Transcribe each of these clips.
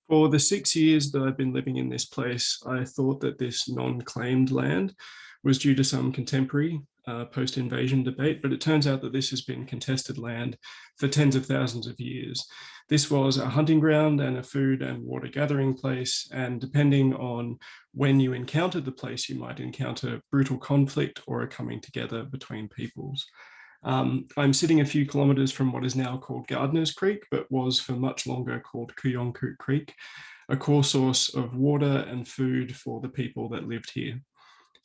For the 6 years that I've been living in this place, I thought that this non-claimed land was due to some contemporary post-invasion debate, but it turns out that this has been contested land for tens of thousands of years. This was a hunting ground and a food and water gathering place, and depending on when you encountered the place, you might encounter brutal conflict or a coming together between peoples. I'm sitting a few kilometres from what is now called Gardiner's Creek, but was for much longer called Kuyonkoot Creek, a core source of water and food for the people that lived here.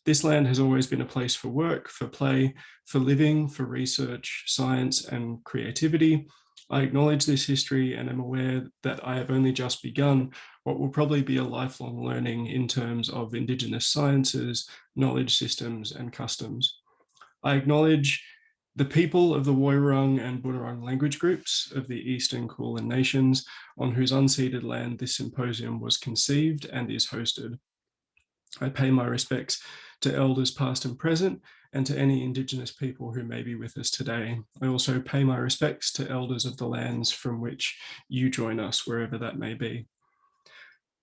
This land has always been a place for work, for play, for living, for research, science, and creativity. I acknowledge this history and am aware that I have only just begun what will probably be a lifelong learning in terms of Indigenous sciences, knowledge systems, and customs. I acknowledge the people of the Woiwurrung and Bunurong language groups of the Eastern Kulin Nations, on whose unceded land this symposium was conceived and is hosted. I pay my respects to elders past and present, and to any Indigenous people who may be with us today. I also pay my respects to elders of the lands from which you join us, wherever that may be.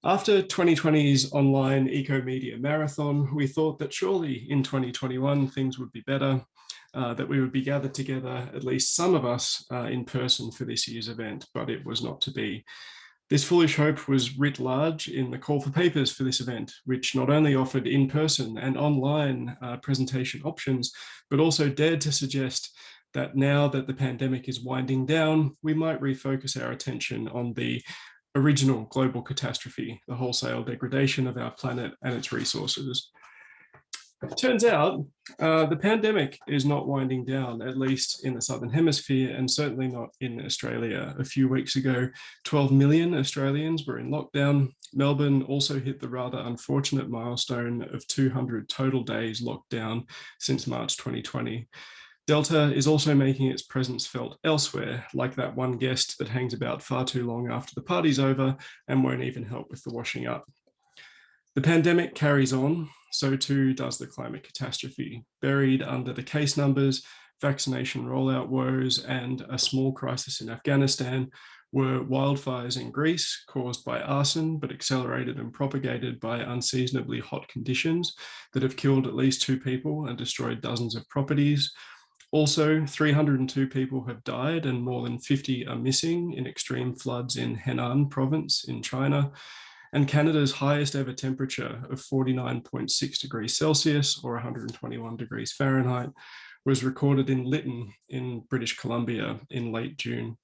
After 2020's online eco-media marathon, we thought that surely in 2021 things would be better, that we would be gathered together, at least some of us, in person for this year's event, but it was not to be. This foolish hope was writ large in the call for papers for this event, which not only offered in-person and online presentation options, but also dared to suggest that now that the pandemic is winding down, we might refocus our attention on the original global catastrophe, the wholesale degradation of our planet and its resources. It turns out the pandemic is not winding down, at least in the Southern Hemisphere, and certainly not in Australia. A few weeks ago, 12 million Australians were in lockdown. Melbourne also hit the rather unfortunate milestone of 200 total days locked down since March 2020. Delta is also making its presence felt elsewhere, like that one guest that hangs about far too long after the party's over and won't even help with the washing up. The pandemic carries on, so too does the climate catastrophe. Buried under the case numbers, vaccination rollout woes, and a small crisis in Afghanistan were wildfires in Greece caused by arson, but accelerated and propagated by unseasonably hot conditions that have killed at least 2 people and destroyed dozens of properties. Also, 302 people have died and more than 50 are missing in extreme floods in Henan province in China. And Canada's highest ever temperature of 49.6 degrees Celsius or 121 degrees Fahrenheit was recorded in Lytton in British Columbia in late June,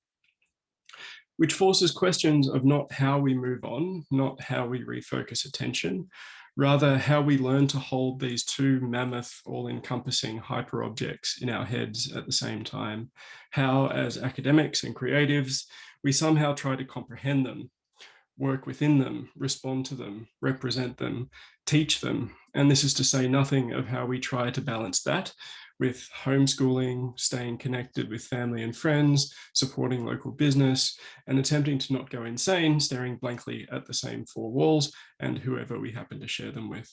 which forces questions of not how we move on, not how we refocus attention, rather how we learn to hold these two mammoth, all-encompassing hyper-objects in our heads at the same time, how as academics and creatives, we somehow try to comprehend them, work within them, respond to them, represent them, teach them. And this is to say nothing of how we try to balance that with homeschooling, staying connected with family and friends, supporting local business, and attempting to not go insane, staring blankly at the same 4 walls and whoever we happen to share them with.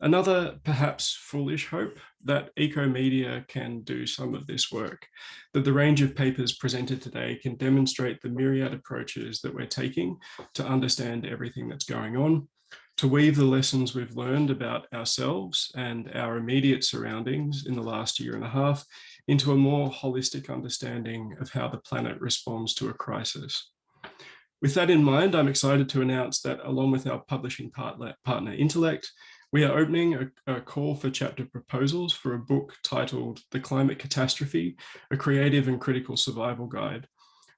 Another perhaps foolish hope that eco-media can do some of this work, that the range of papers presented today can demonstrate the myriad approaches that we're taking to understand everything that's going on, to weave the lessons we've learned about ourselves and our immediate surroundings in the last 1.5 years into a more holistic understanding of how the planet responds to a crisis. With that in mind, I'm excited to announce that along with our publishing partner Intellect, we are opening a call for chapter proposals for a book titled The Climate Catastrophe, a Creative and Critical Survival Guide.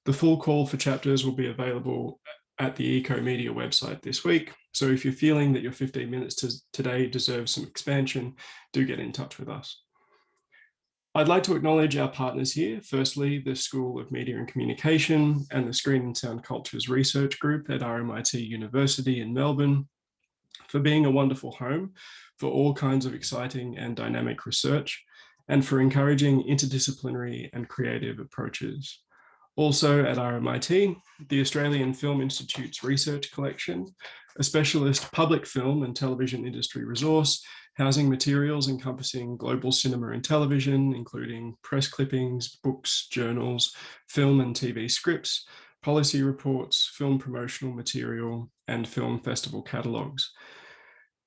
The full call for chapters will be available at the Eco-Media website this week. So if you're feeling that your 15 minutes today deserves some expansion, do get in touch with us. I'd like to acknowledge our partners here. Firstly, the School of Media and Communication and the Screen and Sound Cultures Research Group at RMIT University in Melbourne, for being a wonderful home for all kinds of exciting and dynamic research, and for encouraging interdisciplinary and creative approaches. Also at RMIT, the Australian Film Institute's research collection, a specialist public film and television industry resource, housing materials encompassing global cinema and television, including press clippings, books, journals, film and TV scripts, policy reports, film promotional material, and film festival catalogues.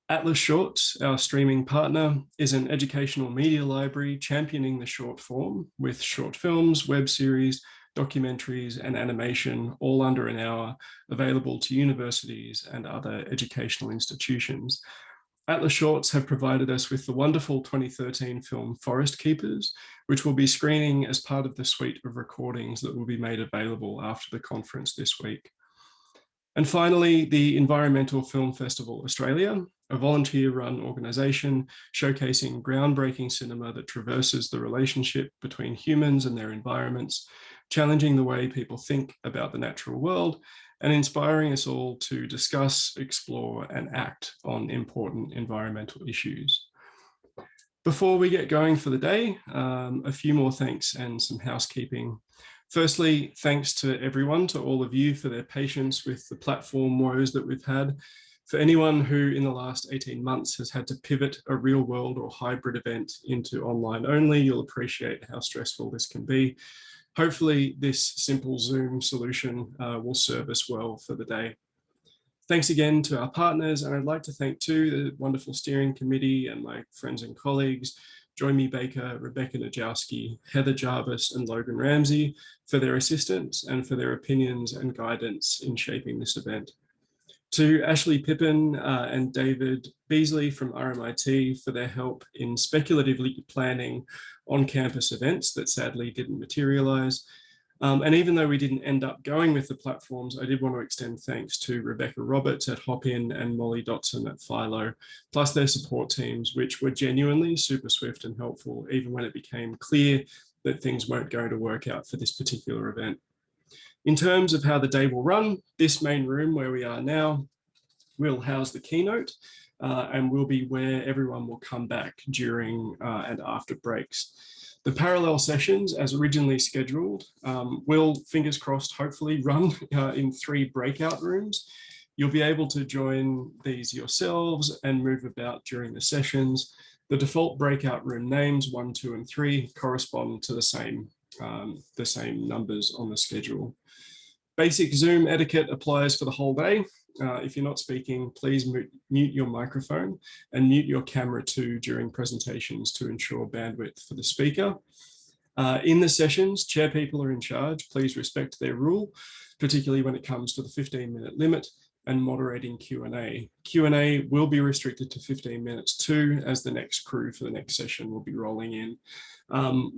Atlas Shorts, our streaming partner, is an educational media library championing the short form with short films, web series, documentaries, and animation, all under an hour, available to universities and other educational institutions. Atlas Shorts have provided us with the wonderful 2013 film Forest Keepers, which will be screening as part of the suite of recordings that will be made available after the conference this week. And finally, the Environmental Film Festival Australia, a volunteer-run organisation showcasing groundbreaking cinema that traverses the relationship between humans and their environments, challenging the way people think about the natural world, and inspiring us all to discuss, explore, and act on important environmental issues. Before we get going for the day, a few more thanks and some housekeeping. Firstly, thanks to everyone, to all of you for their patience with the platform woes that we've had. For anyone who in the last 18 months has had to pivot a real world or hybrid event into online only, you'll appreciate how stressful this can be. Hopefully this simple Zoom solution will serve us well for the day. Thanks again to our partners, and I'd like to thank too the wonderful steering committee and my friends and colleagues, Joymi Baker, Rebecca Najowski, Heather Jarvis, and Logan Ramsey for their assistance and for their opinions and guidance in shaping this event. To Ashley Pippin and David Beasley from RMIT for their help in speculatively planning on-campus events that sadly didn't materialize. And even though we didn't end up going with the platforms, I did want to extend thanks to Rebecca Roberts at Hopin and Molly Dotson at Philo, plus their support teams, which were genuinely super swift and helpful, even when it became clear that things weren't going to work out for this particular event. In terms of how the day will run, this main room where we are now will house the keynote and will be where everyone will come back during and after breaks. The parallel sessions, as originally scheduled, will, fingers crossed, hopefully run in 3 breakout rooms. You'll be able to join these yourselves and move about during the sessions. The default breakout room names 1, 2, and 3 correspond to the same numbers on the schedule. Basic Zoom etiquette applies for the whole day. If you're not speaking, please mute your microphone and mute your camera too during presentations to ensure bandwidth for the speaker. In the sessions, chair people are in charge. Please respect their rule, particularly when it comes to the 15-minute limit and moderating Q&A. Q&A will be restricted to 15 minutes too, as the next crew for the next session will be rolling in.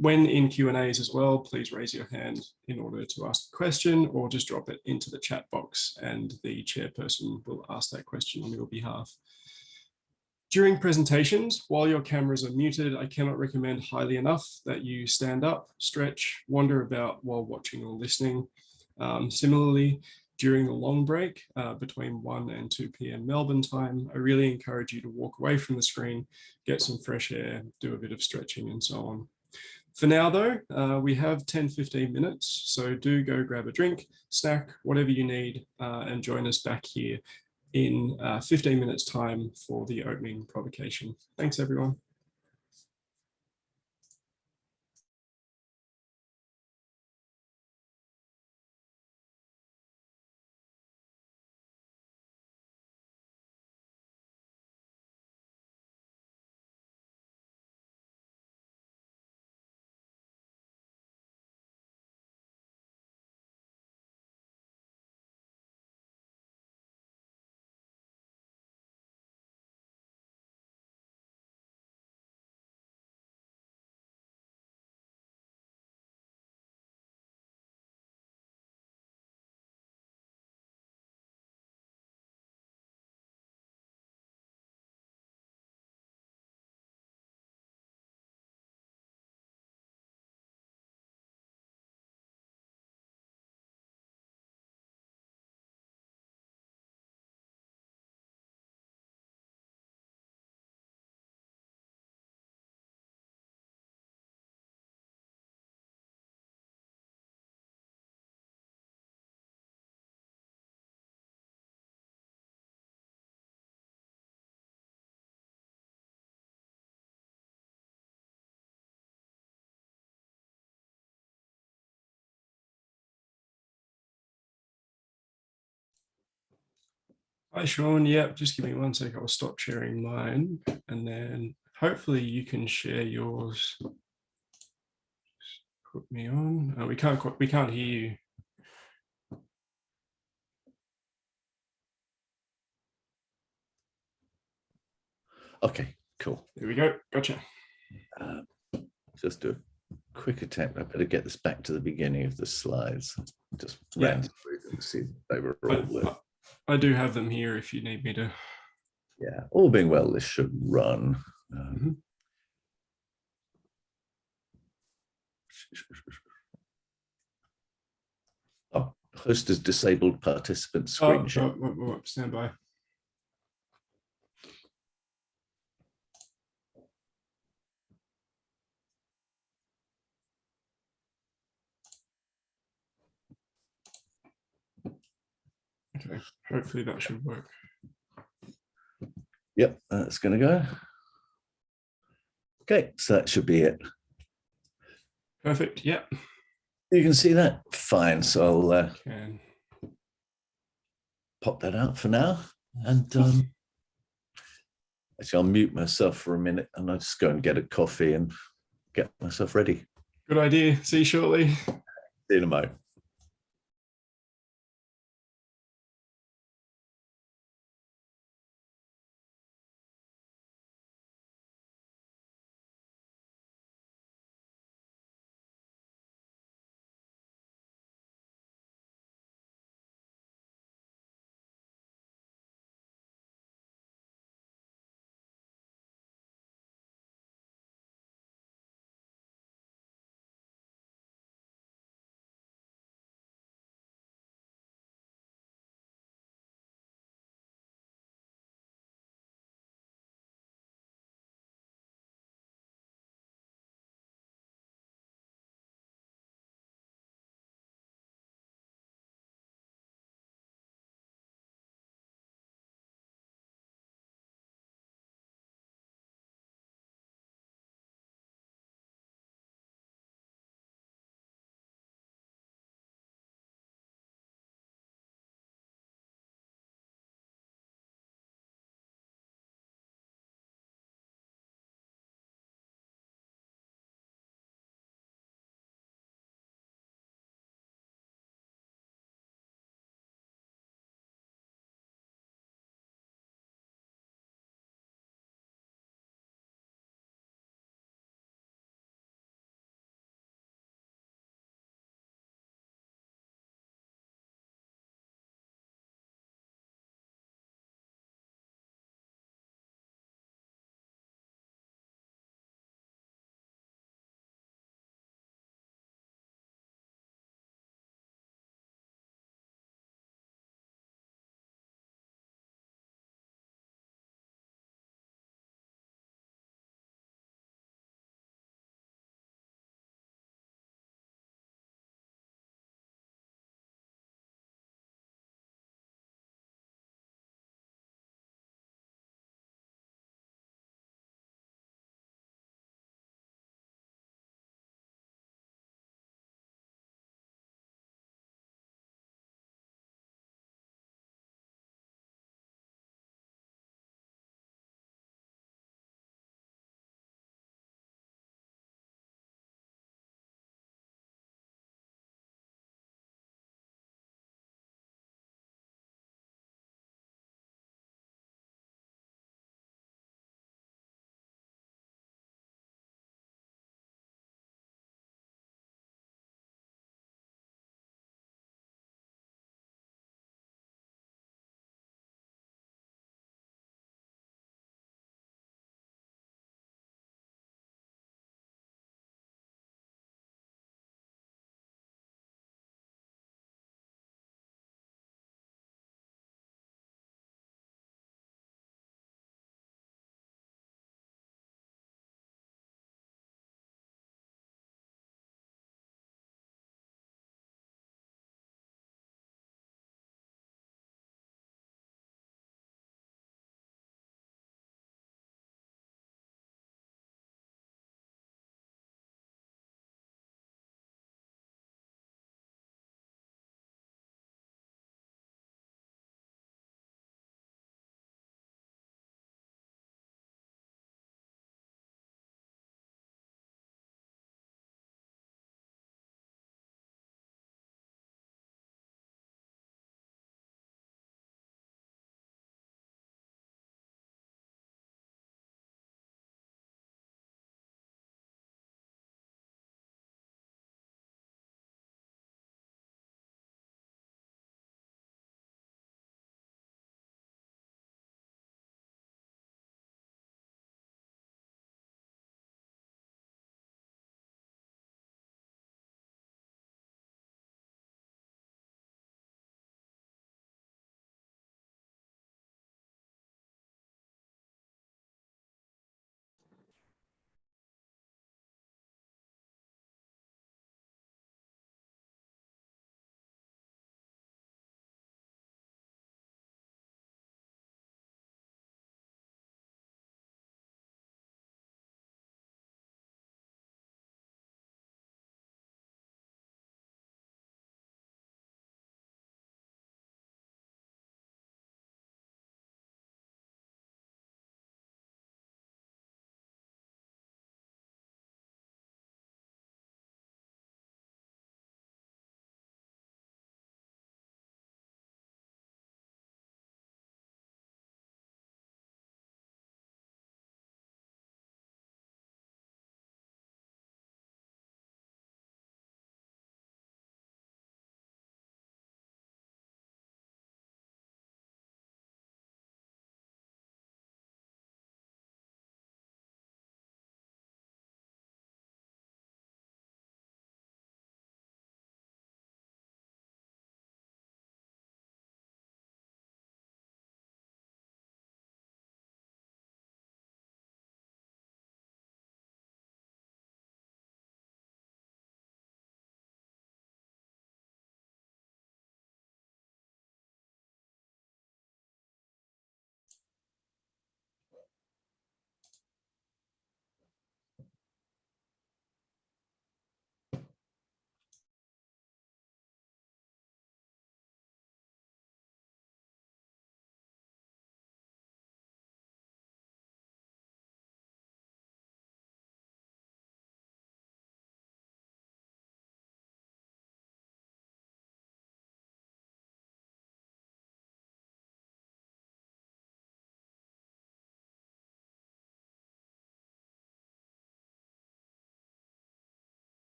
When in Q&As as well, please raise your hand in order to ask a question or just drop it into the chat box and the chairperson will ask that question on your behalf. During presentations, while your cameras are muted, I cannot recommend highly enough that you stand up, stretch, wander about while watching or listening. Similarly, during the long break between 1 and 2 p.m. Melbourne time, I really encourage you to walk away from the screen, get some fresh air, do a bit of stretching and so on. For now though, we have 10-15 minutes, so do go grab a drink, snack, whatever you need, and join us back here in 15 minutes time for the opening provocation. Thanks everyone. Hi, Sean. Yep, just give me one sec. I'll stop sharing mine, and then hopefully you can share yours. Put me on. We can't hear you. Okay, cool. There we go. Gotcha. Just do a quick attempt. I better get this back to the beginning of the slides. Just Yeah. ran through them to see if they were all there. I do have them here if you need me to. Yeah, all being well, this should run. Oh, host has disabled participant screen share. Stand by. Okay, hopefully that should work. Yep, that's going to go. Okay, so that should be it. Perfect. Yeah. You can see that? Fine. So I'll Can. pop that out for now. And actually, I'll mute myself for a minute and I'll just go and get a coffee and get myself ready. Good idea. See you shortly. See you in a moment.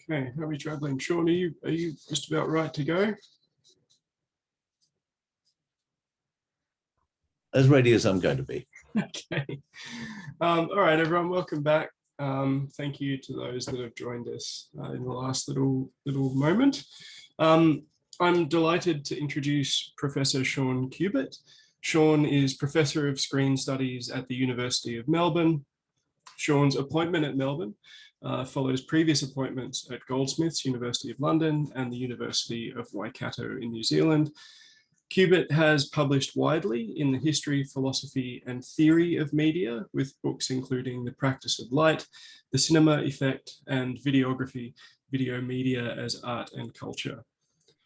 Okay, how are we traveling? Sean, are you just about right to go? As ready as I'm going to be. Okay. All right, everyone, welcome back. Thank you to those that have joined us in the last little moment. I'm delighted to introduce Professor Sean Cubitt. Sean is Professor of Screen Studies at the University of Melbourne. Sean's appointment at Melbourne follows previous appointments at Goldsmiths, University of London, and the University of Waikato in New Zealand. Cubitt has published widely in the history, philosophy, and theory of media, with books including The Practice of Light, The Cinema Effect, and Videography, Video Media as Art and Culture.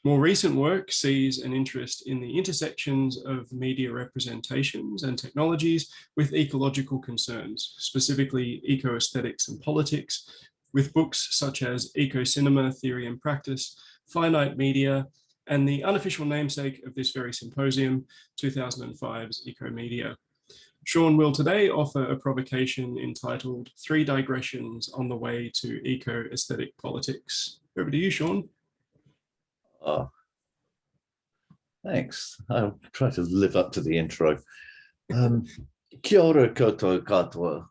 More recent work sees an interest in the intersections of media representations and technologies with ecological concerns, specifically eco-aesthetics and politics, with books such as Eco-Cinema, Theory and Practice, Finite Media, and the unofficial namesake of this very symposium, 2005's Eco-Media. Sean will today offer a provocation entitled 3 Digressions on the Way to Eco-Aesthetic Politics. Over to you, Sean. Oh, thanks. I'll try to live up to the intro. Kia ora koutou katoa.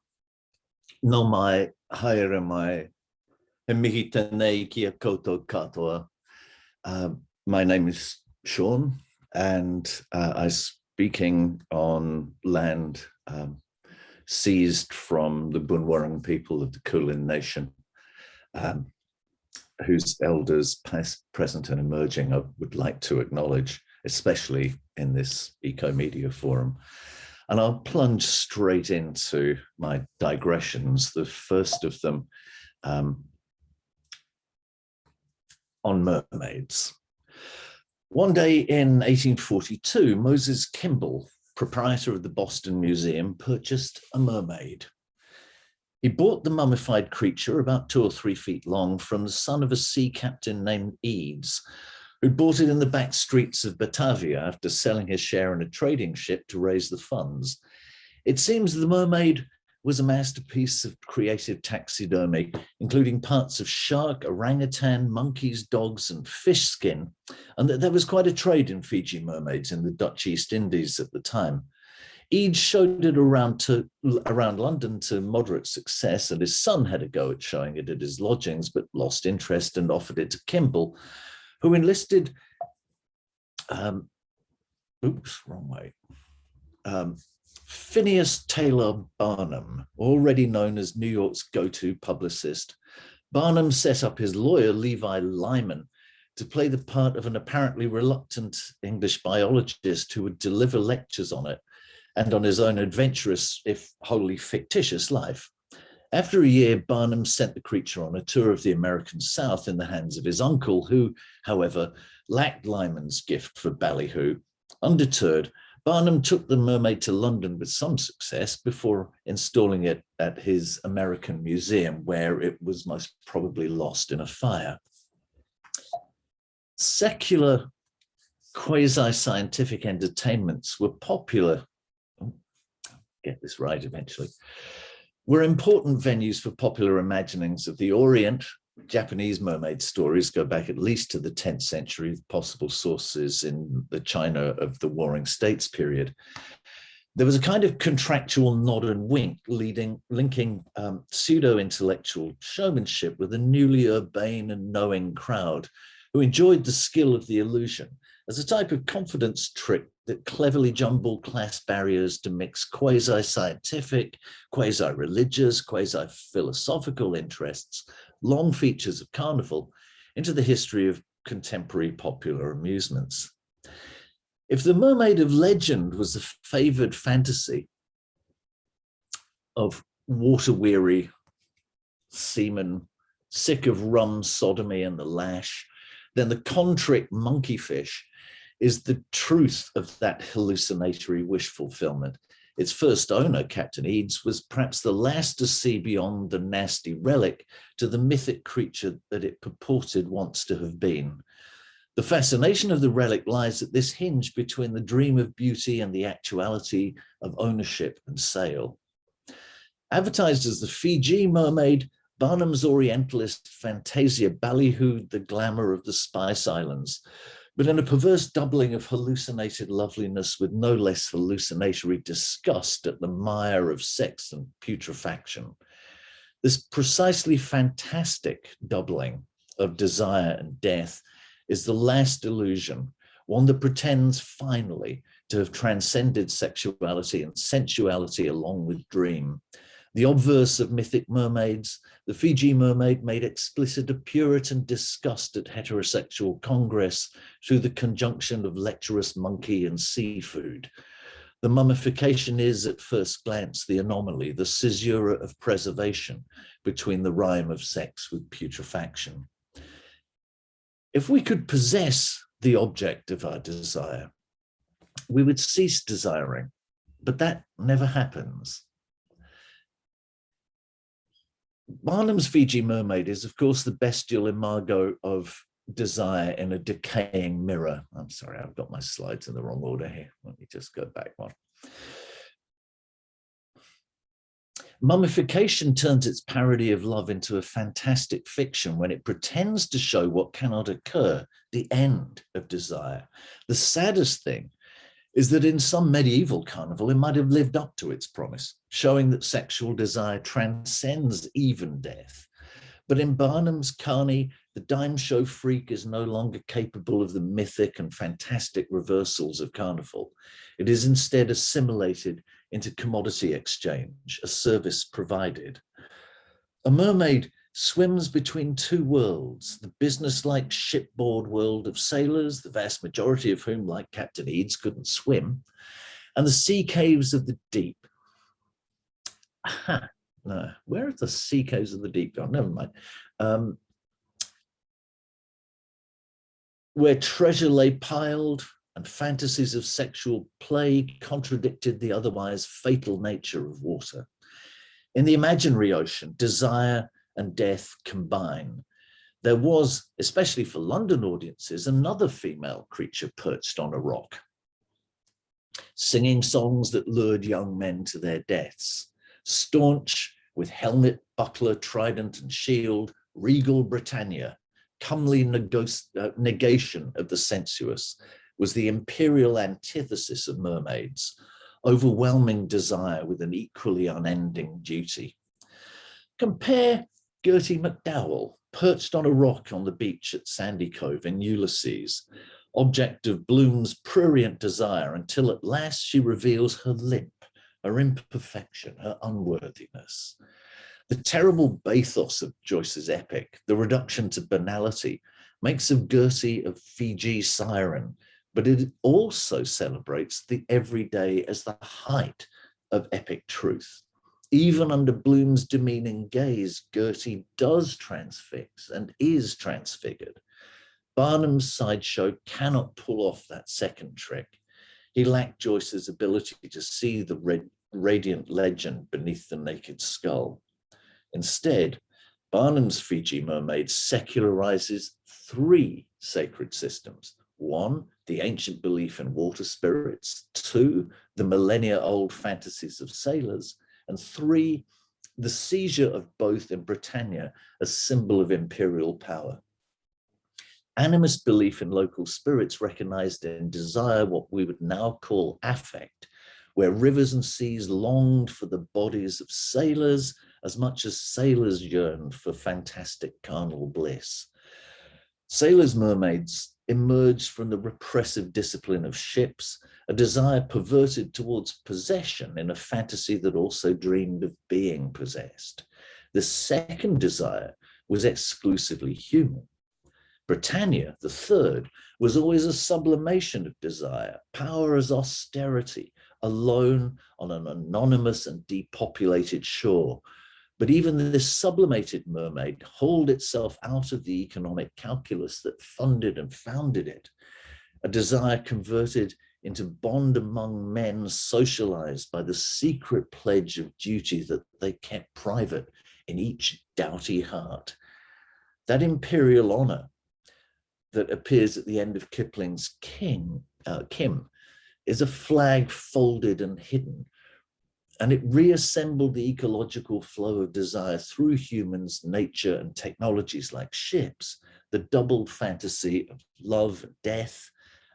No mai, haere mai, he mihi tēnei kia koutou katoa. My name is Sean, and I'm speaking on land seized from the Bunwarang people of the Kulin Nation, whose elders, past, present, and emerging, I would like to acknowledge, especially in this Eco-Media Forum. And I'll plunge straight into my digressions, the first of them on mermaids. One day in 1842, Moses Kimball, proprietor of the Boston Museum, purchased a mermaid. He bought the mummified creature, about 2 or 3 feet long, from the son of a sea captain named Eads, who bought it in the back streets of Batavia after selling his share in a trading ship to raise the funds. It seems the mermaid was a masterpiece of creative taxidermy, including parts of shark, orangutan, monkeys, dogs, and fish skin, and that there was quite a trade in Fiji mermaids in the Dutch East Indies at the time. Eads showed it around London to moderate success, and his son had a go at showing it at his lodgings, but lost interest and offered it to Kimball, who enlisted, Phineas Taylor Barnum, already known as New York's go-to publicist. Barnum set up his lawyer, Levi Lyman, to play the part of an apparently reluctant English biologist who would deliver lectures on it and on his own adventurous, if wholly fictitious, life. After a year, Barnum sent the creature on a tour of the American South in the hands of his uncle, who, however, lacked Lyman's gift for ballyhoo. Undeterred, Barnum took the mermaid to London with some success before installing it at his American museum, where it was most probably lost in a fire. Secular quasi-scientific entertainments were popular, get this right eventually, were important venues for popular imaginings of the Orient. Japanese mermaid stories go back at least to the 10th century, with possible sources in the China of the Warring States period. There was a kind of contractual nod and wink linking pseudo-intellectual showmanship with a newly urbane and knowing crowd who enjoyed the skill of the illusion as a type of confidence trick that cleverly jumbled class barriers to mix quasi-scientific, quasi-religious, quasi-philosophical interests, long features of carnival, into the history of contemporary popular amusements. If the mermaid of legend was the favored fantasy of water-weary seamen sick of rum, sodomy, and the lash, then the contric monkeyfish is the truth of that hallucinatory wish fulfillment. Its first owner, Captain Eads, was perhaps the last to see beyond the nasty relic to the mythic creature that it purported once to have been. The fascination of the relic lies at this hinge between the dream of beauty and the actuality of ownership and sale. Advertised as the Fiji mermaid, Barnum's Orientalist fantasia ballyhooed the glamour of the Spice Islands, but in a perverse doubling of hallucinated loveliness with no less hallucinatory disgust at the mire of sex and putrefaction. This precisely fantastic doubling of desire and death is the last illusion, one that pretends finally to have transcended sexuality and sensuality along with dream. The obverse of mythic mermaids, the Fiji mermaid made explicit a Puritan disgust at heterosexual congress through the conjunction of lecherous monkey and seafood. The mummification is, at first glance, the anomaly, the caesura of preservation between the rhyme of sex with putrefaction. If we could possess the object of our desire, we would cease desiring, but that never happens. Barnum's Fiji mermaid is, of course, the bestial imago of desire in a decaying mirror. I'm sorry, I've got my slides in the wrong order here. Let me just go back one. Mummification turns its parody of love into a fantastic fiction when it pretends to show what cannot occur, the end of desire. The saddest thing is that in some medieval carnival, it might have lived up to its promise, showing that sexual desire transcends even death. But in Barnum's Carney, the dime show freak is no longer capable of the mythic and fantastic reversals of carnival. It is instead assimilated into commodity exchange, a service provided. A mermaid swims between two worlds, the businesslike shipboard world of sailors, the vast majority of whom, like Captain Eads, couldn't swim, and the sea caves of the deep. Aha, no, where are the sea caves of the deep gone? Never mind. Where treasure lay piled and fantasies of sexual play contradicted the otherwise fatal nature of water. In the imaginary ocean, desire and death combine. There was, especially for London audiences, another female creature perched on a rock, singing songs that lured young men to their deaths. Staunch, with helmet, buckler, trident, and shield, regal Britannia, comely negation of the sensuous, was the imperial antithesis of mermaids, overwhelming desire with an equally unending duty. Compare Gertie McDowell, perched on a rock on the beach at Sandy Cove in Ulysses, object of Bloom's prurient desire, until at last she reveals her limp, her imperfection, her unworthiness. The terrible bathos of Joyce's epic, the reduction to banality, makes of Gertie a Fiji siren, but it also celebrates the everyday as the height of epic truth. Even under Bloom's demeaning gaze, Gertie does transfix and is transfigured. Barnum's sideshow cannot pull off that second trick. He lacked Joyce's ability to see the radiant legend beneath the naked skull. Instead, Barnum's Fiji mermaid secularizes three sacred systems. One, the ancient belief in water spirits. Two, the millennia-old fantasies of sailors. And three, the seizure of both in Britannia as symbol of imperial power. Animist belief in local spirits recognized in desire what we would now call affect, where rivers and seas longed for the bodies of sailors as much as sailors yearned for fantastic carnal bliss. Sailors' mermaids emerged from the repressive discipline of ships, a desire perverted towards possession in a fantasy that also dreamed of being possessed. The second desire was exclusively human. Britannia, the third, was always a sublimation of desire, power as austerity, alone on an anonymous and depopulated shore. But even this sublimated mermaid hauled itself out of the economic calculus that funded and founded it, a desire converted into bond among men socialized by the secret pledge of duty that they kept private in each doughty heart. That imperial honor that appears at the end of Kipling's Kim is a flag folded and hidden, and it reassembled the ecological flow of desire through humans, nature, and technologies like ships, the doubled fantasy of love, death,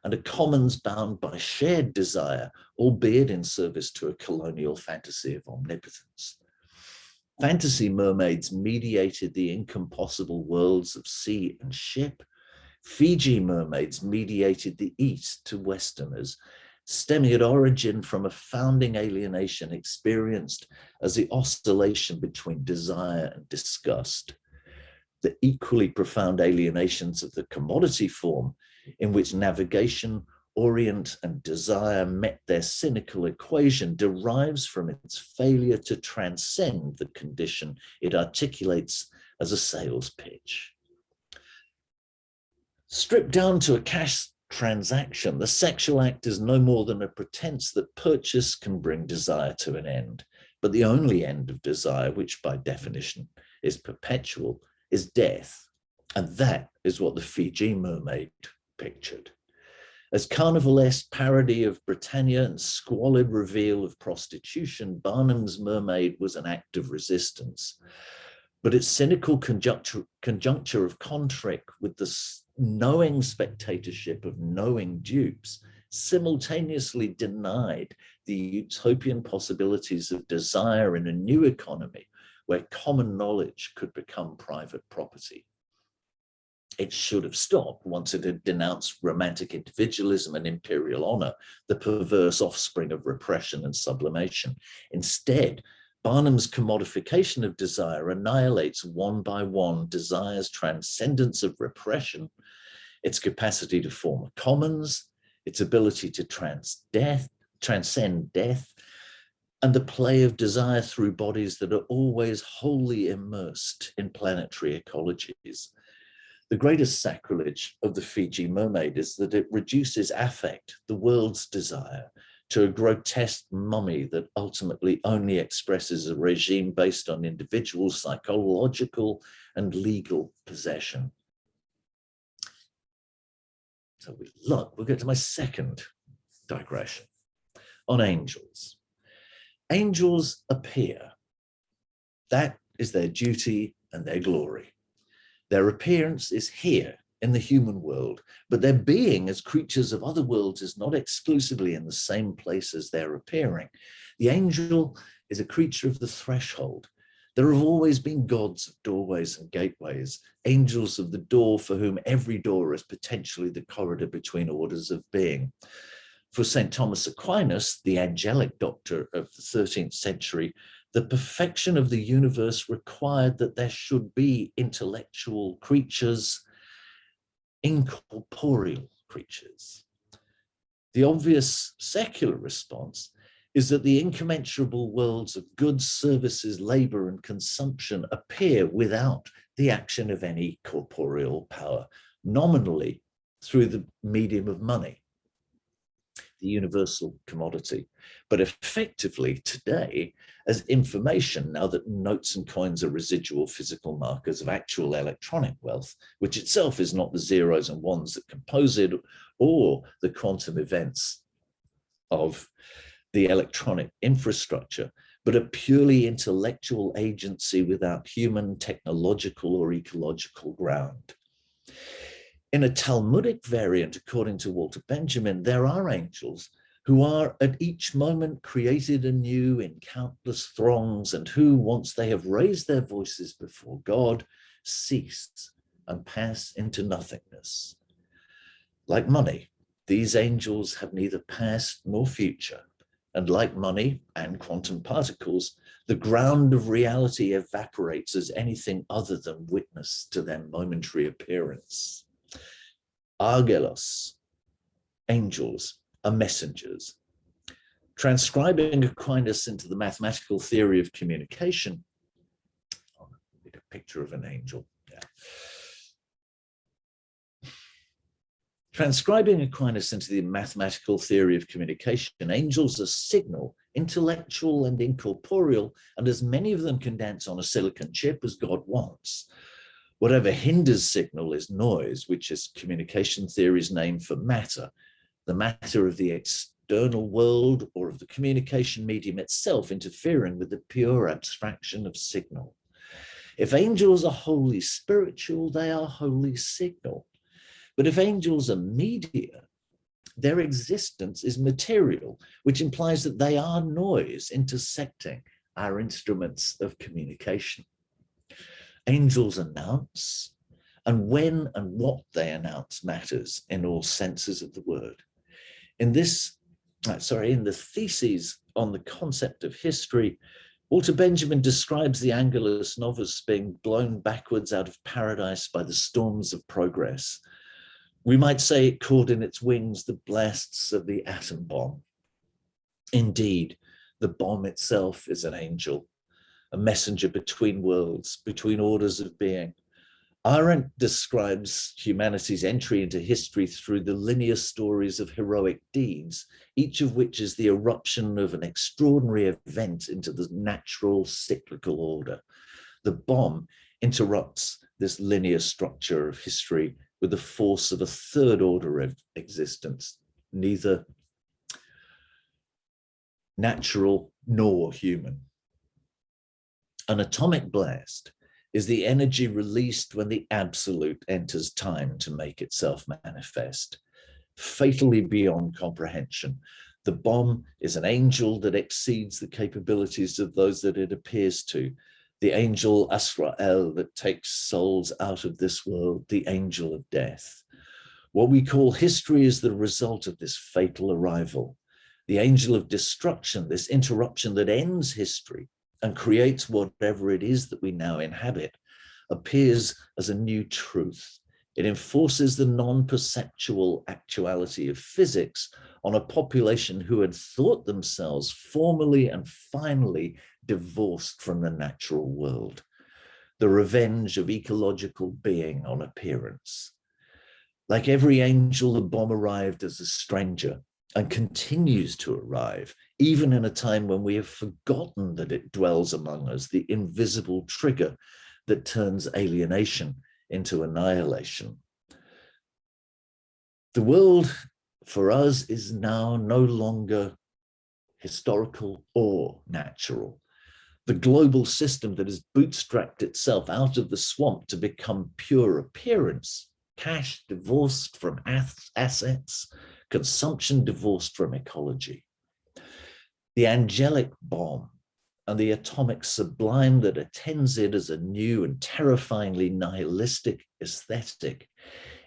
and a commons bound by shared desire, albeit in service to a colonial fantasy of omnipotence. Fantasy mermaids mediated the incompossible worlds of sea and ship. Fiji mermaids mediated the East to Westerners, stemming at origin from a founding alienation experienced as the oscillation between desire and disgust. The equally profound alienations of the commodity form, in which navigation, orient, and desire met their cynical equation, derives from its failure to transcend the condition it articulates as a sales pitch. Stripped down to a cash transaction, the sexual act is no more than a pretense that purchase can bring desire to an end. But the only end of desire, which by definition is perpetual, is death. And that is what the Fiji mermaid pictured. As carnivalesque parody of Britannia and squalid reveal of prostitution, Barnum's Mermaid was an act of resistance. But its cynical conjuncture of contrick with the knowing spectatorship of knowing dupes simultaneously denied the utopian possibilities of desire in a new economy where common knowledge could become private property. It should have stopped once it had denounced romantic individualism and imperial honor, the perverse offspring of repression and sublimation. Instead, Barnum's commodification of desire annihilates one by one desire's transcendence of repression, its capacity to form a commons, its ability to transcend death, and the play of desire through bodies that are always wholly immersed in planetary ecologies. The greatest sacrilege of the Fiji mermaid is that it reduces affect, the world's desire, to a grotesque mummy that ultimately only expresses a regime based on individual psychological and legal possession. So we'll get to my second digression on angels. Angels appear. That is their duty and their glory. Their appearance is here in the human world, but their being as creatures of other worlds is not exclusively in the same place as they're appearing. The angel is a creature of the threshold. There have always been gods of doorways and gateways, angels of the door for whom every door is potentially the corridor between orders of being. For St. Thomas Aquinas, the angelic doctor of the 13th century, the perfection of the universe required that there should be intellectual creatures, incorporeal creatures. The obvious secular response is that the incommensurable worlds of goods, services, labor, and consumption appear without the action of any corporeal power, nominally through the medium of money, the universal commodity, but effectively today as information, now that notes and coins are residual physical markers of actual electronic wealth, which itself is not the zeros and ones that compose it or the quantum events of the electronic infrastructure, but a purely intellectual agency without human, technological, or ecological ground. In a Talmudic variant, according to Walter Benjamin, there are angels who are at each moment created anew in countless throngs and who, once they have raised their voices before God, cease and pass into nothingness. Like money, these angels have neither past nor future, and like money and quantum particles, the ground of reality evaporates as anything other than witness to their momentary appearance. Argelos, angels, are messengers. Transcribing Aquinas into the mathematical theory of communication, I'll need a picture of an angel. Yeah. Transcribing Aquinas into the mathematical theory of communication, angels are signal, intellectual and incorporeal, and as many of them can dance on a silicon chip as God wants. Whatever hinders signal is noise, which is communication theory's name for matter, the matter of the external world or of the communication medium itself interfering with the pure abstraction of signal. If angels are wholly spiritual, they are wholly signal. But if angels are media, their existence is material, which implies that they are noise intersecting our instruments of communication. Angels announce, and when and what they announce matters in all senses of the word. In the theses on the concept of history, Walter Benjamin describes the Angelus Novus being blown backwards out of paradise by the storms of progress. We might say it caught in its wings the blasts of the atom bomb. Indeed, the bomb itself is an angel, a messenger between worlds, between orders of being. Arendt describes humanity's entry into history through the linear stories of heroic deeds, each of which is the eruption of an extraordinary event into the natural cyclical order. The bomb interrupts this linear structure of history with the force of a third order of existence, neither natural nor human. An atomic blast is the energy released when the absolute enters time to make itself manifest, fatally beyond comprehension. The bomb is an angel that exceeds the capabilities of those that it appears to. The angel Asrael that takes souls out of this world, the angel of death. What we call history is the result of this fatal arrival. The angel of destruction, this interruption that ends history and creates whatever it is that we now inhabit, appears as a new truth. It enforces the non-perceptual actuality of physics on a population who had thought themselves formally and finally divorced from the natural world. The revenge of ecological being on appearance. Like every angel, the bomb arrived as a stranger and continues to arrive, even in a time when we have forgotten that it dwells among us, the invisible trigger that turns alienation into annihilation. The world for us is now no longer historical or natural. The global system that has bootstrapped itself out of the swamp to become pure appearance, cash divorced from assets, consumption divorced from ecology. The angelic bomb and the atomic sublime that attends it as a new and terrifyingly nihilistic aesthetic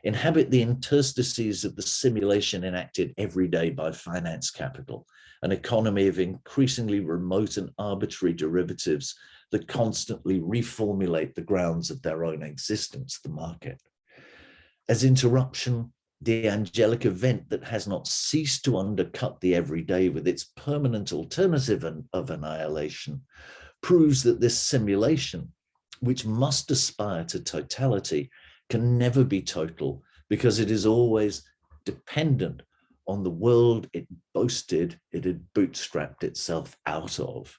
inhabit the interstices of the simulation enacted every day by finance capital, an economy of increasingly remote and arbitrary derivatives that constantly reformulate the grounds of their own existence, the market. As interruption, the angelic event that has not ceased to undercut the everyday with its permanent alternative of annihilation, proves that this simulation, which must aspire to totality, can never be total because it is always dependent on the world it boasted it had bootstrapped itself out of.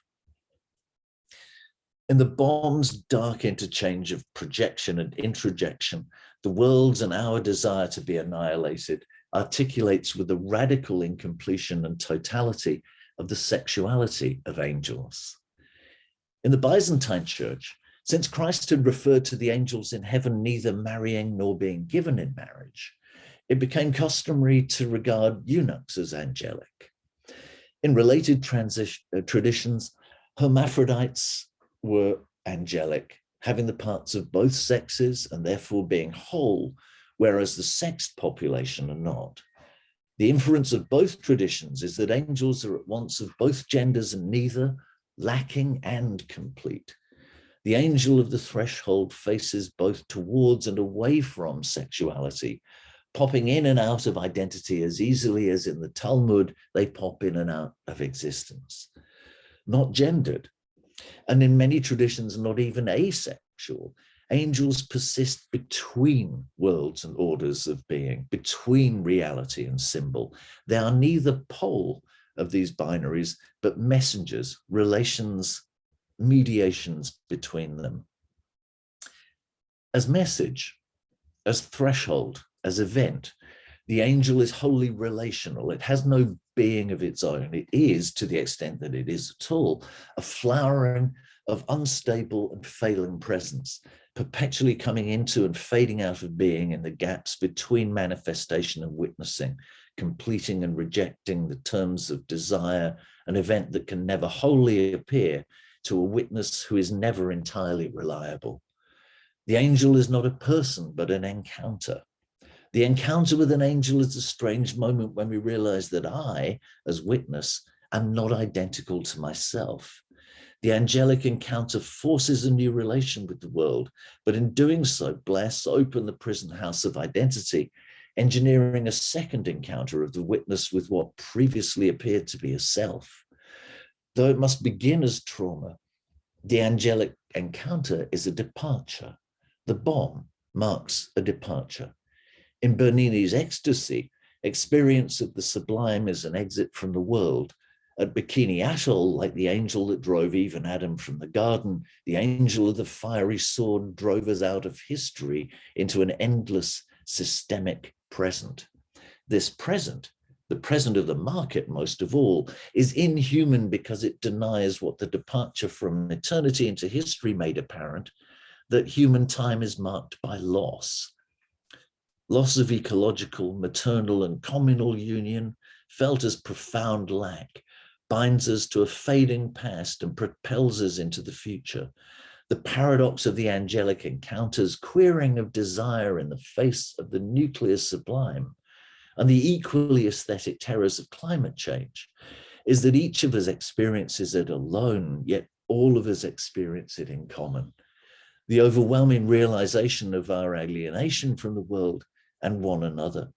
In the bomb's dark interchange of projection and introjection, the world's and our desire to be annihilated articulates with the radical incompletion and totality of the sexuality of angels. In the Byzantine Church, since Christ had referred to the angels in heaven neither marrying nor being given in marriage, it became customary to regard eunuchs as angelic. In related traditions, hermaphrodites were angelic, having the parts of both sexes and therefore being whole, whereas the sexed population are not. The inference of both traditions is that angels are at once of both genders and neither, lacking and complete. The angel of the threshold faces both towards and away from sexuality, popping in and out of identity as easily as in the Talmud they pop in and out of existence. Not gendered, and in many traditions not even asexual, angels persist between worlds and orders of being, between reality and symbol. They are neither pole of these binaries, but messengers, relations, mediations between them. As message, as threshold, as event, The angel is wholly relational. It has no being of its own. It is, to the extent that it is at all, a flowering of unstable and failing presence, perpetually coming into and fading out of being in the gaps between manifestation and witnessing, completing and rejecting the terms of desire, an event that can never wholly appear to a witness who is never entirely reliable. The angel is not a person, but an encounter. The encounter with an angel is a strange moment when we realize that I, as witness, am not identical to myself. The angelic encounter forces a new relation with the world, but in doing so, blasts open the prison house of identity, engineering a second encounter of the witness with what previously appeared to be a self. Though it must begin as trauma, the angelic encounter is a departure. The bomb marks a departure. In Bernini's Ecstasy, experience of the sublime is an exit from the world. At Bikini Atoll, like the angel that drove Eve and Adam from the garden, the angel of the fiery sword drove us out of history into an endless systemic present. This present, the present of the market most of all, is inhuman because it denies what the departure from eternity into history made apparent, that human time is marked by loss. Loss of ecological, maternal, and communal union, felt as profound lack, binds us to a fading past and propels us into the future. The paradox of the angelic encounters, queering of desire in the face of the nuclear sublime, and the equally aesthetic terrors of climate change, is that each of us experiences it alone, yet all of us experience it in common. The overwhelming realization of our alienation from the world and one another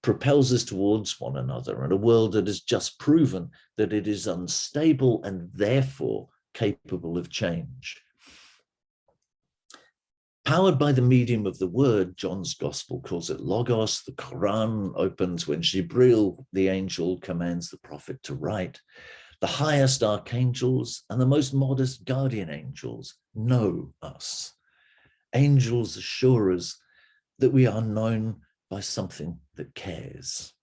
propels us towards one another and a world that has just proven that it is unstable and therefore capable of change. Powered by the medium of the word, John's gospel calls it Logos. The Quran opens when Jibril, the angel, commands the prophet to write. The highest archangels and the most modest guardian angels know us. Angels assure us that we are known by something that cares.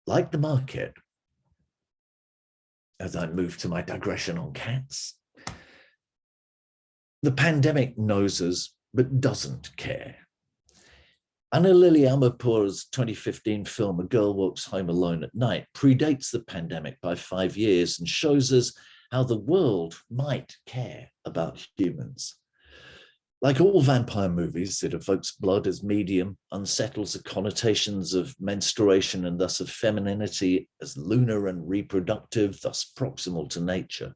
Like the market, as I move to my digression on cats, the pandemic knows us, but doesn't care. Anna Lily Amirpour's 2015 film, A Girl Walks Home Alone at Night, predates the pandemic by 5 years and shows us how the world might care about humans. Like all vampire movies, it evokes blood as medium, unsettles the connotations of menstruation and thus of femininity as lunar and reproductive, thus proximal to nature.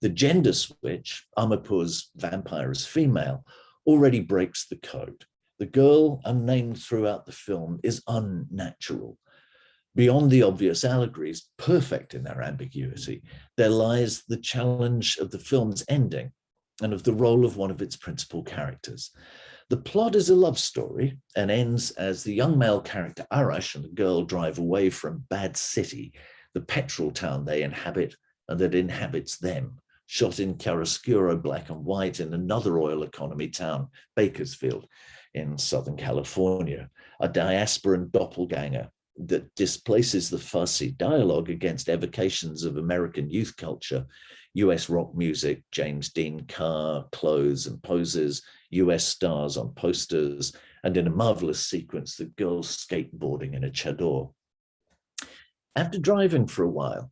The gender switch, Amirpour's vampire as female, already breaks the code. The girl, unnamed throughout the film, is unnatural. Beyond the obvious allegories, perfect in their ambiguity, there lies the challenge of the film's ending and of the role of one of its principal characters. The plot is a love story and ends as the young male character Arash and the girl drive away from Bad City, the petrol town they inhabit and that inhabits them, shot in chiaroscuro black and white in another oil economy town, Bakersfield, in Southern California, a diasporan doppelganger that displaces the Farsi dialogue against evocations of American youth culture, US rock music, James Dean car, clothes and poses, US stars on posters, and in a marvelous sequence, the girls skateboarding in a chador. After driving for a while,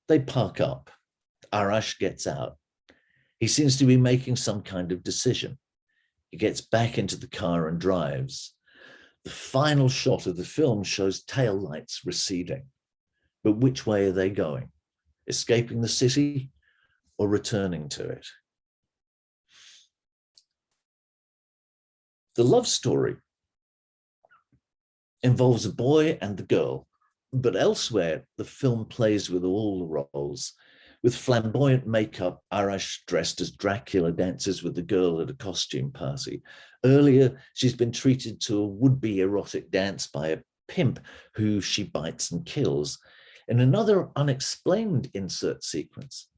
they park up. Arash gets out. He seems to be making some kind of decision. He gets back into the car and drives. The final shot of the film shows tail lights receding. But which way are they going? Escaping the city or returning to it? The love story involves a boy and the girl, but elsewhere the film plays with all the roles. With flamboyant makeup, Arash, dressed as Dracula, dances with the girl at a costume party. Earlier, she's been treated to a would-be erotic dance by a pimp who she bites and kills. In another unexplained insert sequence,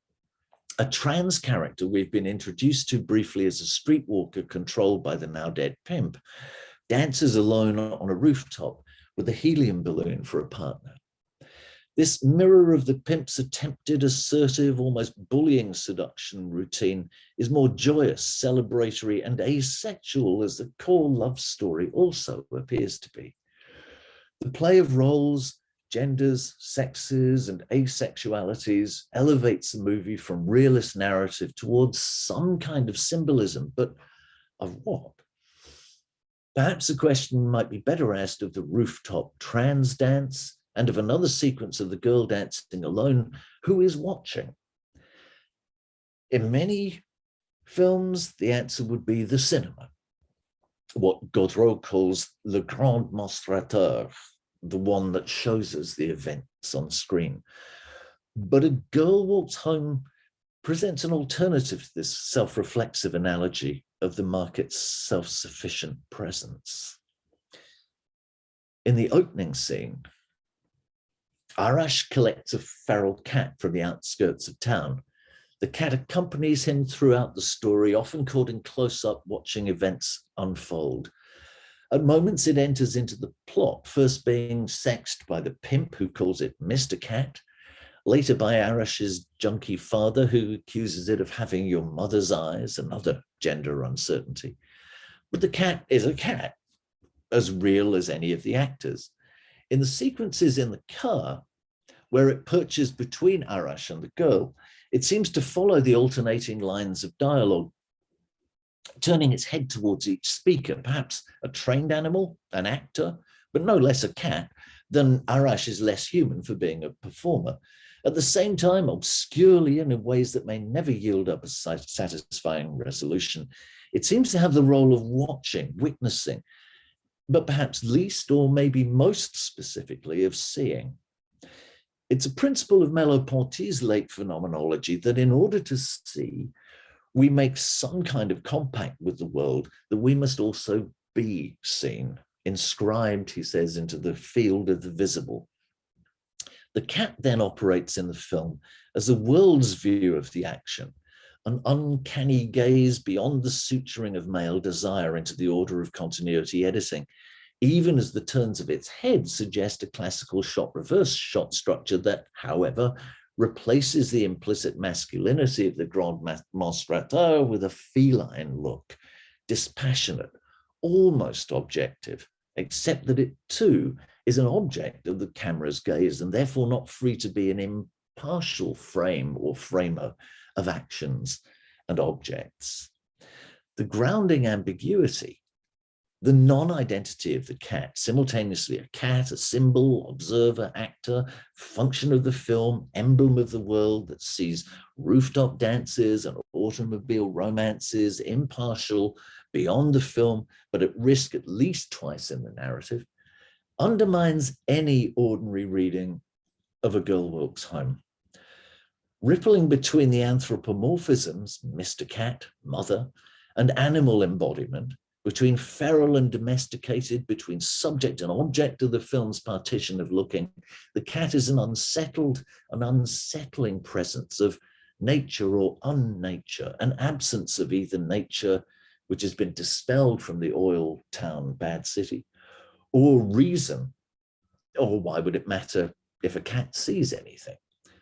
a trans character we've been introduced to briefly as a streetwalker controlled by the now dead pimp dances alone on a rooftop with a helium balloon for a partner. This mirror of the pimp's attempted, assertive, almost bullying seduction routine is more joyous, celebratory, and asexual as the core love story also appears to be. The play of roles, genders, sexes, and asexualities elevates the movie from realist narrative towards some kind of symbolism, but of what? Perhaps the question might be better asked of the rooftop trans dance and of another sequence of the girl dancing alone. Who is watching? In many films, the answer would be the cinema, what Godreau calls le grand monstrateur, the one that shows us the events on screen. But A Girl Walks Home presents an alternative to this self-reflexive analogy of the market's self-sufficient presence. In the opening scene, Arash collects a feral cat from the outskirts of town. The cat accompanies him throughout the story, often caught in close-up, watching events unfold. At moments, it enters into the plot, first being sexed by the pimp who calls it Mr. Cat, later by Arash's junkie father who accuses it of having your mother's eyes, another gender uncertainty. But the cat is a cat, as real as any of the actors. In the sequences in the car, where it perches between Arash and the girl, it seems to follow the alternating lines of dialogue, turning its head towards each speaker, perhaps a trained animal, an actor, but no less a cat than Arash is less human for being a performer. At the same time, obscurely and in ways that may never yield up a satisfying resolution, it seems to have the role of watching, witnessing, but perhaps least or maybe most specifically of seeing. It's a principle of Merleau-Ponty's late phenomenology that in order to see, we make some kind of compact with the world that we must also be seen, inscribed, he says, into the field of the visible. The cat then operates in the film as the world's view of the action, an uncanny gaze beyond the suturing of male desire into the order of continuity editing, even as the turns of its head suggest a classical shot-reverse shot structure that, however, replaces the implicit masculinity of the grand monstrateur with a feline look, dispassionate, almost objective, except that it too is an object of the camera's gaze and therefore not free to be an impartial frame or framer of actions and objects. The grounding ambiguity, the non-identity of the cat, simultaneously a cat, a symbol, observer, actor, function of the film, emblem of the world that sees rooftop dances and automobile romances, impartial, beyond the film, but at risk at least twice in the narrative, undermines any ordinary reading of A Girl Walks Home. Rippling between the anthropomorphisms, Mr. Cat, mother, and animal embodiment, between feral and domesticated, between subject and object of the film's partition of looking, the cat is an unsettling presence of nature or unnature, an absence of either nature, which has been dispelled from the oil town bad city, or reason, or why would it matter if a cat sees anything?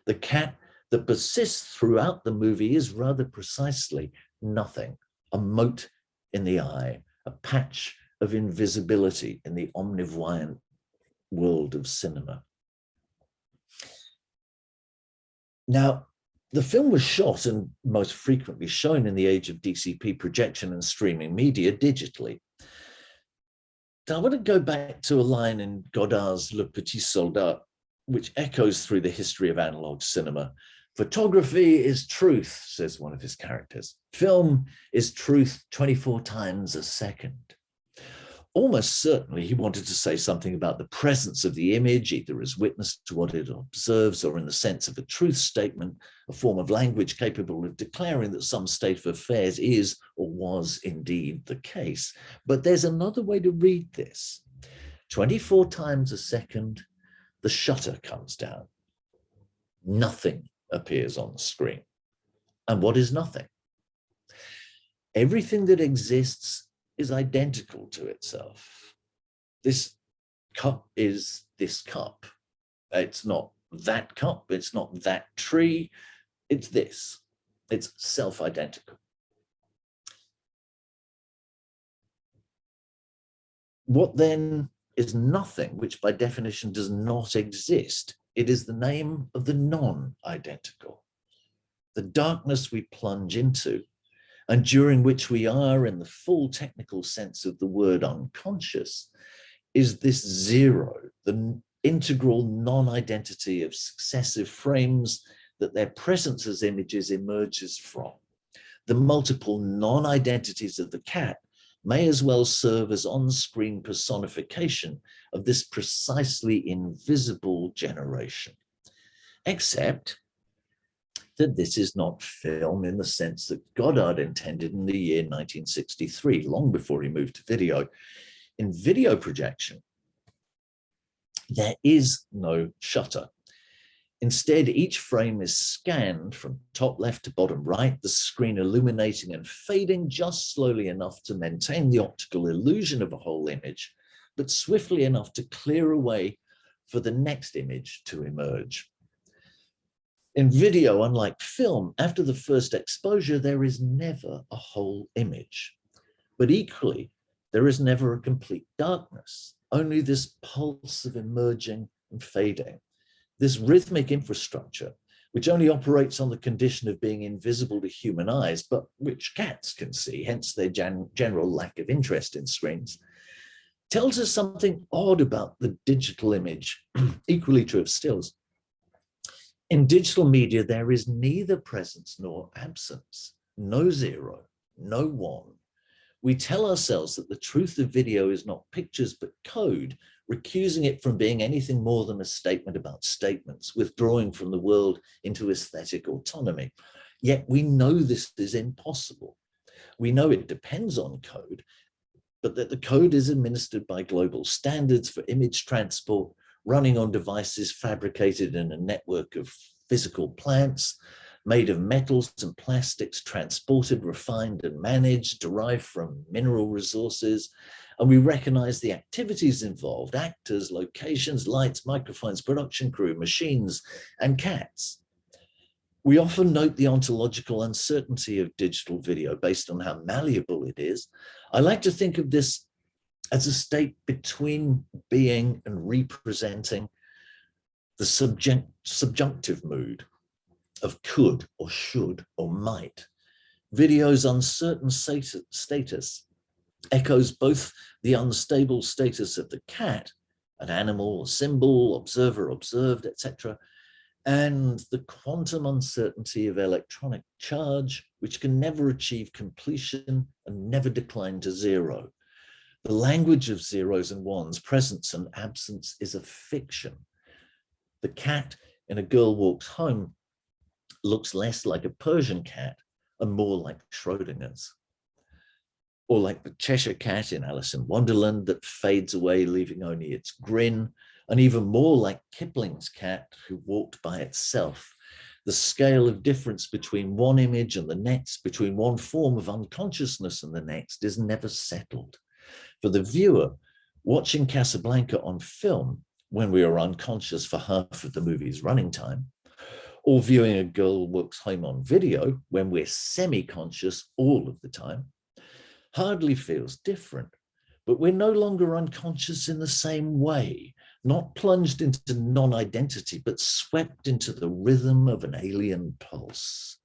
The cat that persists throughout the movie is rather precisely nothing, a mote in the eye, a patch of invisibility in the omnivoyant world of cinema. Now, the film was shot and most frequently shown in the age of DCP projection and streaming media digitally. I want to go back to a line in Godard's Le Petit Soldat, which echoes through the history of analog cinema. Photography is truth, says one of his characters. Film is truth 24 times a second. Almost certainly he wanted to say something about the presence of the image, either as witness to what it observes or in the sense of a truth statement, a form of language capable of declaring that some state of affairs is or was indeed the case. But there's another way to read this. 24 times a second, the shutter comes down. Nothing appears on the screen. And what is nothing? Everything that exists is identical to itself. This cup is this cup. It's not that cup, it's not that tree, it's this. It's self-identical. What then is nothing, which by definition does not exist? It is the name of the non-identical, the darkness we plunge into, and during which we are, in the full technical sense of the word, unconscious, is this zero, the integral non-identity of successive frames that their presence as images emerges from. The multiple non-identities of the cat may as well serve as on-screen personification of this precisely invisible generation, except that this is not film in the sense that Goddard intended in the year 1963, long before he moved to video. In video projection, there is no shutter. Instead, each frame is scanned from top left to bottom right, the screen illuminating and fading just slowly enough to maintain the optical illusion of a whole image, but swiftly enough to clear away for the next image to emerge. In video, unlike film, after the first exposure, there is never a whole image. But equally, there is never a complete darkness, only this pulse of emerging and fading. This rhythmic infrastructure, which only operates on the condition of being invisible to human eyes, but which cats can see, hence their general lack of interest in screens, tells us something odd about the digital image, equally true of stills. In digital media, there is neither presence nor absence, no zero, no one. We tell ourselves that the truth of video is not pictures, but code, recusing it from being anything more than a statement about statements, withdrawing from the world into aesthetic autonomy. Yet we know this is impossible. We know it depends on code, but that the code is administered by global standards for image transport, running on devices fabricated in a network of physical plants, made of metals and plastics, transported, refined, and managed, derived from mineral resources. And we recognize the activities involved: actors, locations, lights, microphones, production crew, machines, and cats. We often note the ontological uncertainty of digital video based on how malleable it is. I like to think of this as a state between being and representing, the subjunctive mood of could or should or might. Video's uncertain status echoes both the unstable status of the cat, an animal, a symbol, observer, observed, etc., and the quantum uncertainty of electronic charge, which can never achieve completion and never decline to zero. The language of zeros and ones, presence and absence, is a fiction. The cat in A Girl Walks Home looks less like a Persian cat and more like Schrodinger's, or like the Cheshire cat in Alice in Wonderland that fades away, leaving only its grin, and even more like Kipling's cat who walked by itself. The scale of difference between one image and the next, between one form of unconsciousness and the next, is never settled. For the viewer, watching Casablanca on film, when we are unconscious for half of the movie's running time, or viewing A Girl Walks Home on video, when we're semi-conscious all of the time, hardly feels different. But we're no longer unconscious in the same way, not plunged into non-identity, but swept into the rhythm of an alien pulse.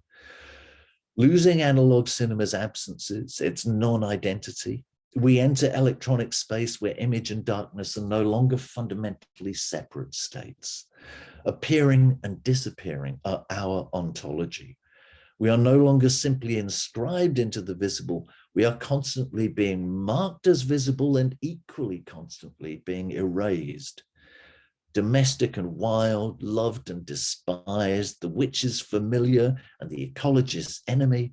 Losing analog cinema's absences, its non-identity, we enter electronic space where image and darkness are no longer fundamentally separate states. Appearing and disappearing are our ontology. We are no longer simply inscribed into the visible. We are constantly being marked as visible and equally constantly being erased. Domestic and wild, loved and despised, the witch is familiar and the ecologist's enemy.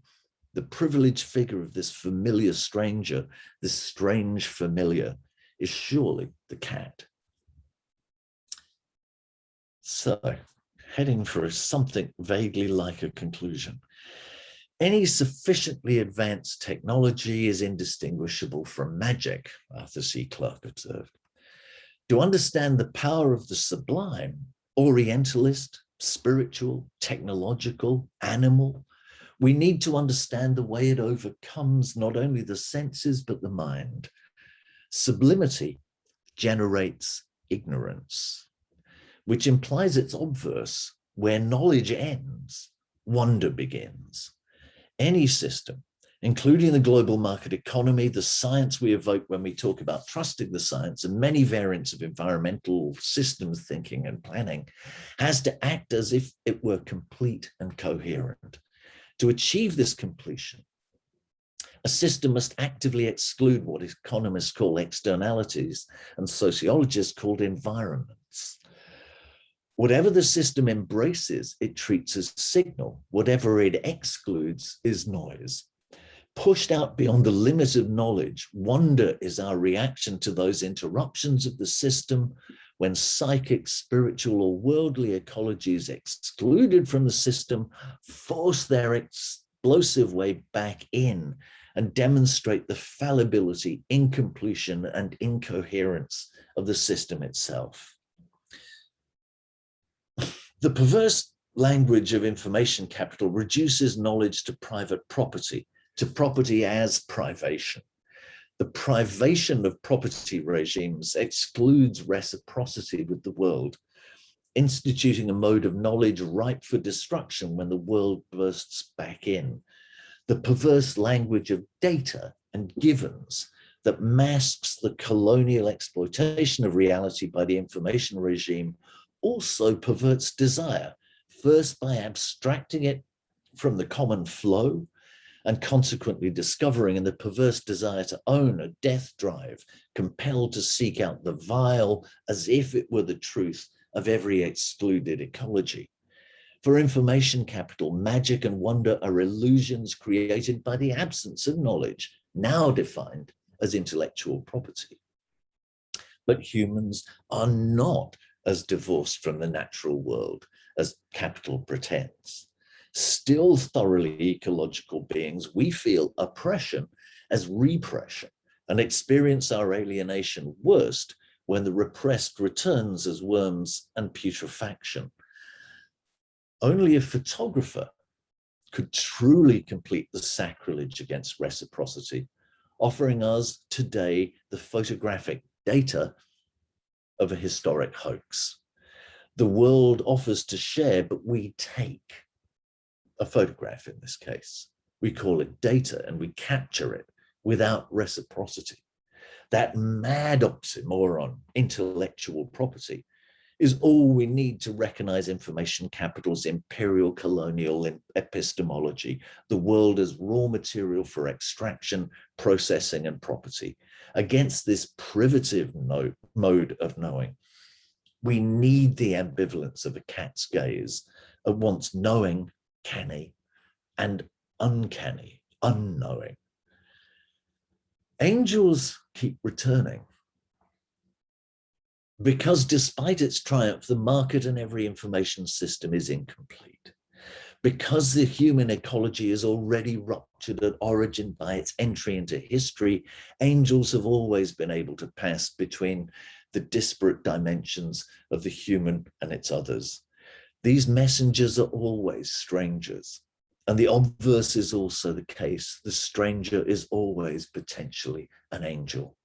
The privileged figure of this familiar stranger, this strange familiar, is surely the cat. So, heading for something vaguely like a conclusion. Any sufficiently advanced technology is indistinguishable from magic, Arthur C. Clarke observed. To understand the power of the sublime, orientalist, spiritual, technological, animal, we need to understand the way it overcomes not only the senses, but the mind. Sublimity generates ignorance, which implies its obverse: where knowledge ends, wonder begins. Any system, including the global market economy, the science we evoke when we talk about trusting the science, and many variants of environmental systems thinking and planning, has to act as if it were complete and coherent. To achieve this completion, a system must actively exclude what economists call externalities and sociologists called environments. Whatever the system embraces, it treats as signal. Whatever it excludes is noise. Pushed out beyond the limit of knowledge, wonder is our reaction to those interruptions of the system when psychic, spiritual, or worldly ecologies excluded from the system force their explosive way back in and demonstrate the fallibility, incompletion, and incoherence of the system itself. The perverse language of information capital reduces knowledge to private property, to property as privation. The privation of property regimes excludes reciprocity with the world, instituting a mode of knowledge ripe for destruction when the world bursts back in. The perverse language of data and givens that masks the colonial exploitation of reality by the information regime also perverts desire, first by abstracting it from the common flow and consequently discovering in the perverse desire to own a death drive, compelled to seek out the vile as if it were the truth of every excluded ecology. For information capital, magic and wonder are illusions created by the absence of knowledge, now defined as intellectual property. But humans are not as divorced from the natural world as capital pretends. Still thoroughly ecological beings, we feel oppression as repression and experience our alienation worst when the repressed returns as worms and putrefaction. Only a photographer could truly complete the sacrilege against reciprocity, offering us today the photographic data of a historic hoax. The world offers to share, but we take a photograph in this case. We call it data and we capture it without reciprocity. That mad oxymoron, intellectual property, is all we need to recognize information capital's imperial colonial epistemology, the world as raw material for extraction, processing, and property. Against this privative mode of knowing, we need the ambivalence of a cat's gaze, at once knowing, canny, and uncanny, unknowing. Angels keep returning, because despite its triumph, the market and every information system is incomplete. Because the human ecology is already ruptured at origin by its entry into history, angels have always been able to pass between the disparate dimensions of the human and its others. These messengers are always strangers. And the obverse is also the case. The stranger is always potentially an angel.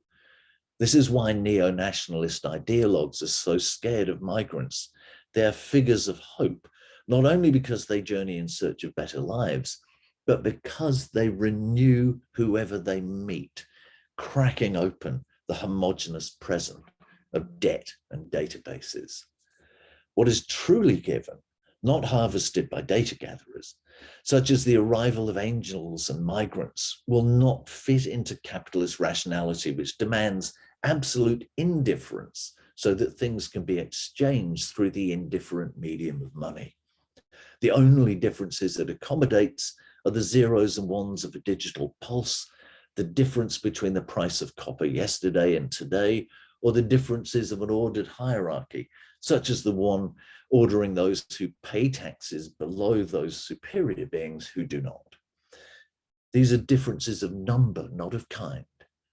This is why neo-nationalist ideologues are so scared of migrants. They are figures of hope, not only because they journey in search of better lives, but because they renew whoever they meet, cracking open the homogeneous present of debt and databases. What is truly given, not harvested by data gatherers, such as the arrival of angels and migrants, will not fit into capitalist rationality, which demands absolute indifference so that things can be exchanged through the indifferent medium of money. The only differences it accommodates are the zeros and ones of a digital pulse, the difference between the price of copper yesterday and today, or the differences of an ordered hierarchy, such as the one ordering those who pay taxes below those superior beings who do not. These are differences of number, not of kind,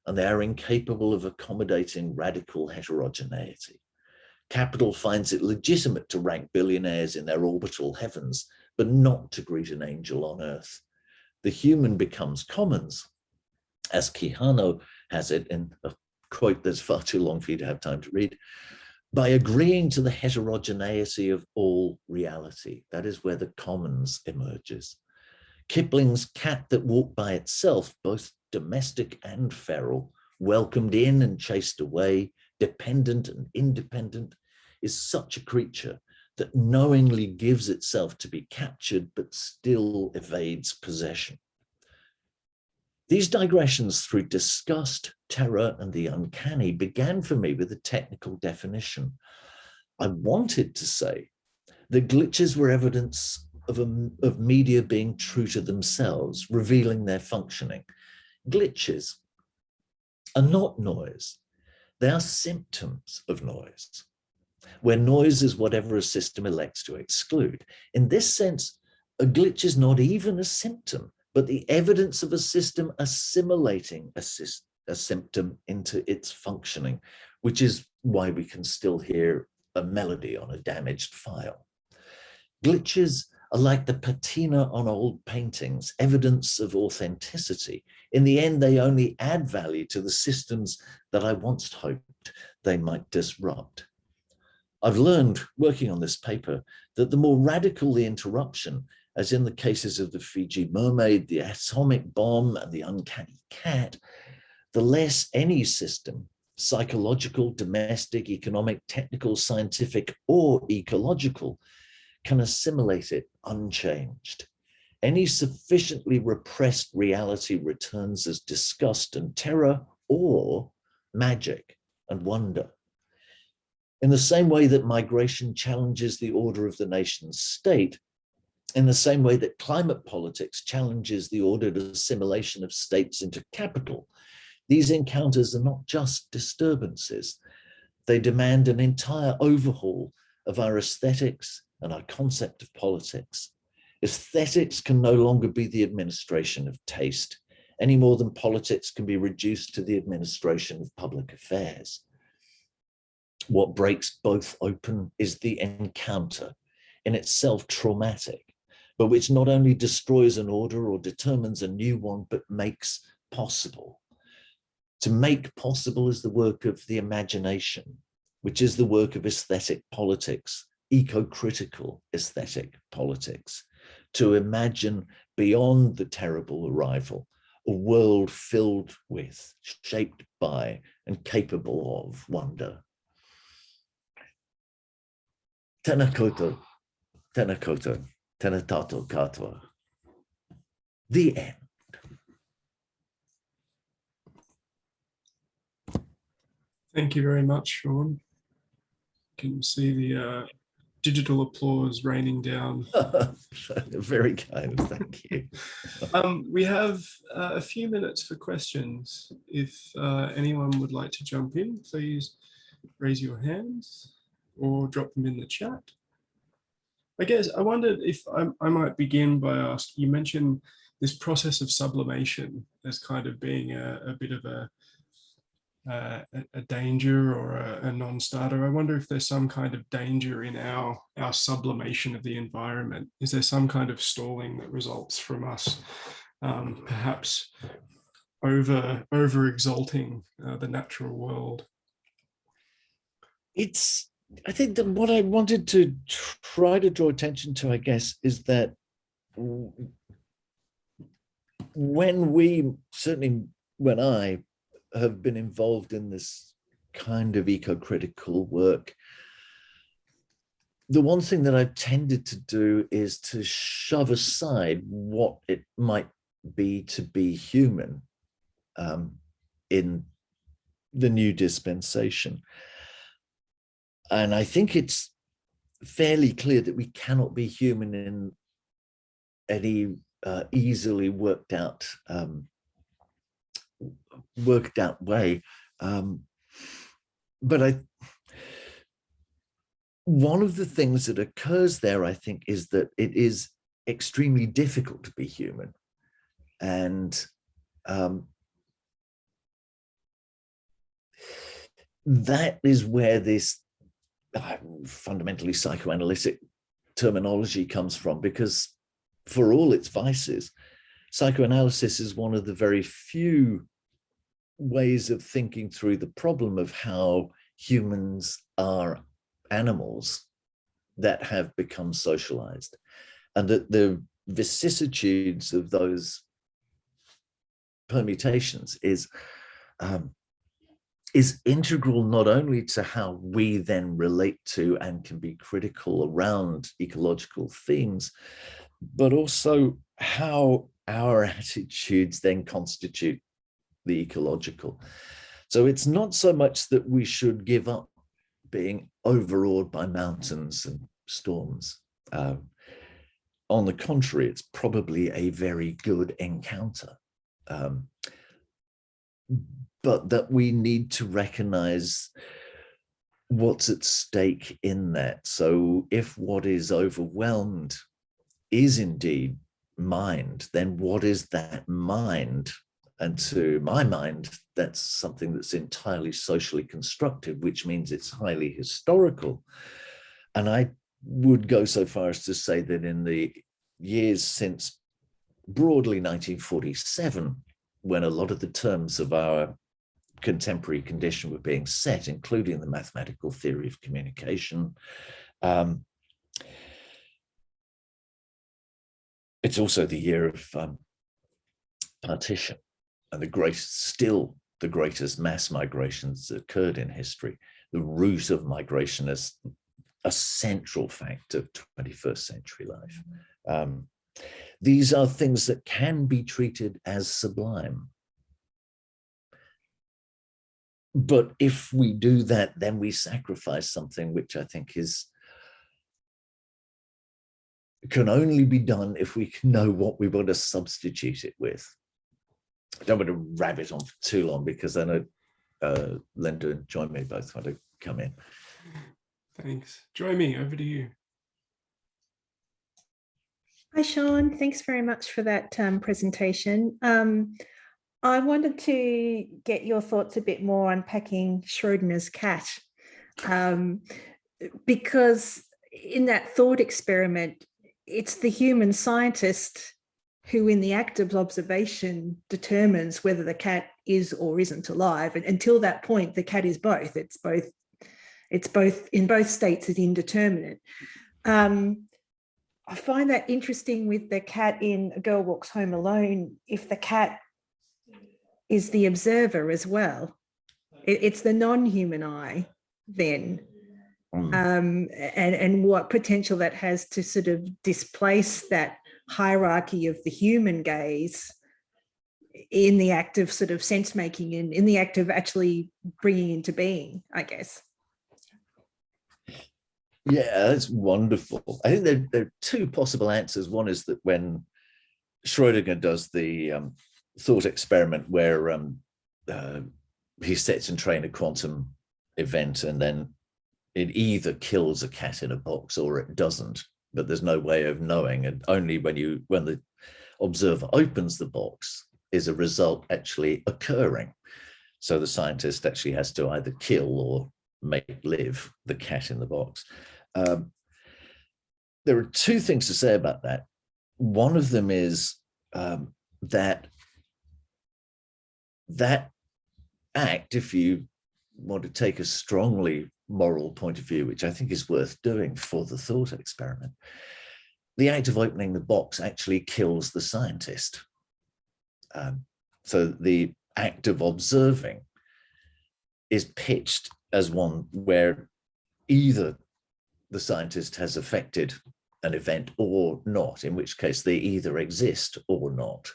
and they are incapable of accommodating radical heterogeneity. Capital finds it legitimate to rank billionaires in their orbital heavens, but not to greet an angel on earth. The human becomes commons, as Quijano has it in a quote that's far too long for you to have time to read, by agreeing to the heterogeneity of all reality. That is where the commons emerges. Kipling's cat that walked by itself, both domestic and feral, welcomed in and chased away, dependent and independent, is such a creature that knowingly gives itself to be captured, but still evades possession. These digressions through disgust, terror, and the uncanny began for me with a technical definition. I wanted to say that glitches were evidence of media being true to themselves, revealing their functioning. Glitches are not noise. They are symptoms of noise, where noise is whatever a system elects to exclude. In this sense, a glitch is not even a symptom, but the evidence of a system assimilating a symptom into its functioning, which is why we can still hear a melody on a damaged file. Glitches are like the patina on old paintings, evidence of authenticity. In the end, they only add value to the systems that I once hoped they might disrupt. I've learned, working on this paper, that the more radical the interruption, as in the cases of the Fiji mermaid, the atomic bomb, and the uncanny cat, the less any system, psychological, domestic, economic, technical, scientific, or ecological, can assimilate it unchanged. Any sufficiently repressed reality returns as disgust and terror, or magic and wonder. In the same way that migration challenges the order of the nation state, in the same way that climate politics challenges the ordered assimilation of states into capital, these encounters are not just disturbances. They demand an entire overhaul of our aesthetics and our concept of politics. Aesthetics can no longer be the administration of taste, any more than politics can be reduced to the administration of public affairs. What breaks both open is the encounter, in itself traumatic, but which not only destroys an order or determines a new one, but makes possible. To make possible is the work of the imagination, which is the work of aesthetic politics, eco-critical aesthetic politics. To imagine beyond the terrible arrival, a world filled with, shaped by, and capable of wonder. Tēnā koutou, tēnā koutou, tēnā tātou katoa. The end. Thank you very much, Sean. You can see the digital applause raining down. Very kind, thank you. We have a few minutes for questions. If anyone would like to jump in, please raise your hands or drop them in the chat. I guess I wondered if I might begin by asking, you mentioned this process of sublimation as kind of being a bit of a danger or a non-starter. I wonder if there's some kind of danger in our sublimation of the environment. Is there some kind of stalling that results from us perhaps over exalting the natural world? I think that what I wanted to try to draw attention to, I guess, is that when I have been involved in this kind of eco-critical work, the one thing that I've tended to do is to shove aside what it might be to be human in the new dispensation. And I think it's fairly clear that we cannot be human in any easily worked out way. But one of the things that occurs there, I think, is that it is extremely difficult to be human. And that is where this fundamentally psychoanalytic terminology comes from, because for all its vices, psychoanalysis is one of the very few ways of thinking through the problem of how humans are animals that have become socialized, and that the vicissitudes of those permutations is integral not only to how we then relate to and can be critical around ecological themes, but also how our attitudes then constitute the ecological. So it's not so much that we should give up being overawed by mountains and storms. On the contrary, it's probably a very good encounter. But that we need to recognize what's at stake in that. So if what is overwhelmed is indeed mind, then what is that mind? And to my mind, that's something that's entirely socially constructed, which means it's highly historical. And I would go so far as to say that in the years since broadly 1947, when a lot of the terms of our contemporary condition were being set, including the mathematical theory of communication, it's also the year of partition and still the greatest mass migrations that occurred in history. The root of migration is a central fact of 21st century life. These are things that can be treated as sublime. But if we do that, then we sacrifice something which I think can only be done if we know what we want to substitute it with. I don't want to rabbit on for too long, because I know Linda and Joy may both want to come in. Thanks. Joy, over to you. Hi, Sean. Thanks very much for that presentation. I wanted to get your thoughts a bit more unpacking Schrodinger's cat, because in that thought experiment, it's the human scientist who, in the act of observation, determines whether the cat is or isn't alive. And until that point, the cat is both. It's both in both states, it's indeterminate. I find that interesting with the cat in A Girl Walks Home Alone. If the cat is the observer as well, it's the non-human eye then, and what potential that has to sort of displace that hierarchy of the human gaze in the act of sort of sense making and in the act of actually bringing into being, I guess. Yeah, that's wonderful. I think there are two possible answers. One is that when Schrodinger does the thought experiment where he sets in train a quantum event, and then it either kills a cat in a box or it doesn't, but there's no way of knowing. And only when the observer opens the box is a result actually occurring. So the scientist actually has to either kill or make live the cat in the box. There are two things to say about that. One of them is that act, if you want to take a strongly moral point of view, which I think is worth doing for the thought experiment, the act of opening the box actually kills the scientist. So the act of observing is pitched as one where either the scientist has affected an event or not, in which case they either exist or not.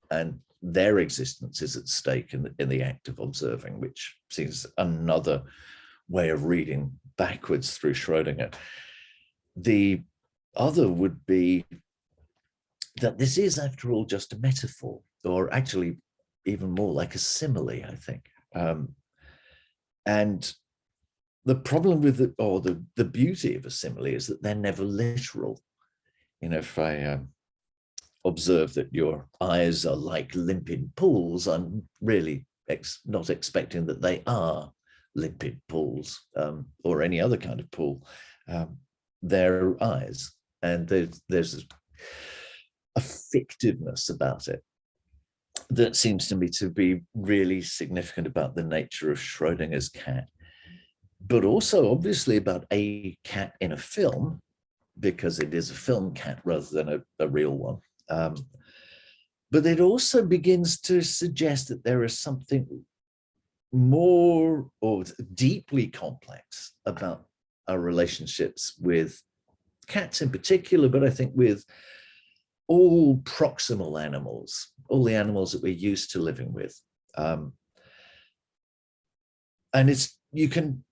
And their existence is at stake in the act of observing, which seems another way of reading backwards through Schrodinger. The other would be that this is, after all, just a metaphor, or actually even more like a simile, I think. And the problem with it, or the beauty of a simile, is that they're never literal. You know, if I observe that your eyes are like limpid pools, I'm really not expecting that they are limpid pools or any other kind of pool. They're eyes, and there's a fictiveness about it that seems to me to be really significant about the nature of Schrodinger's cat, but also obviously about a cat in a film, because it is a film cat rather than a real one. But it also begins to suggest that there is something more or deeply complex about our relationships with cats in particular, but I think with all proximal animals, all the animals that we're used to living with. And you can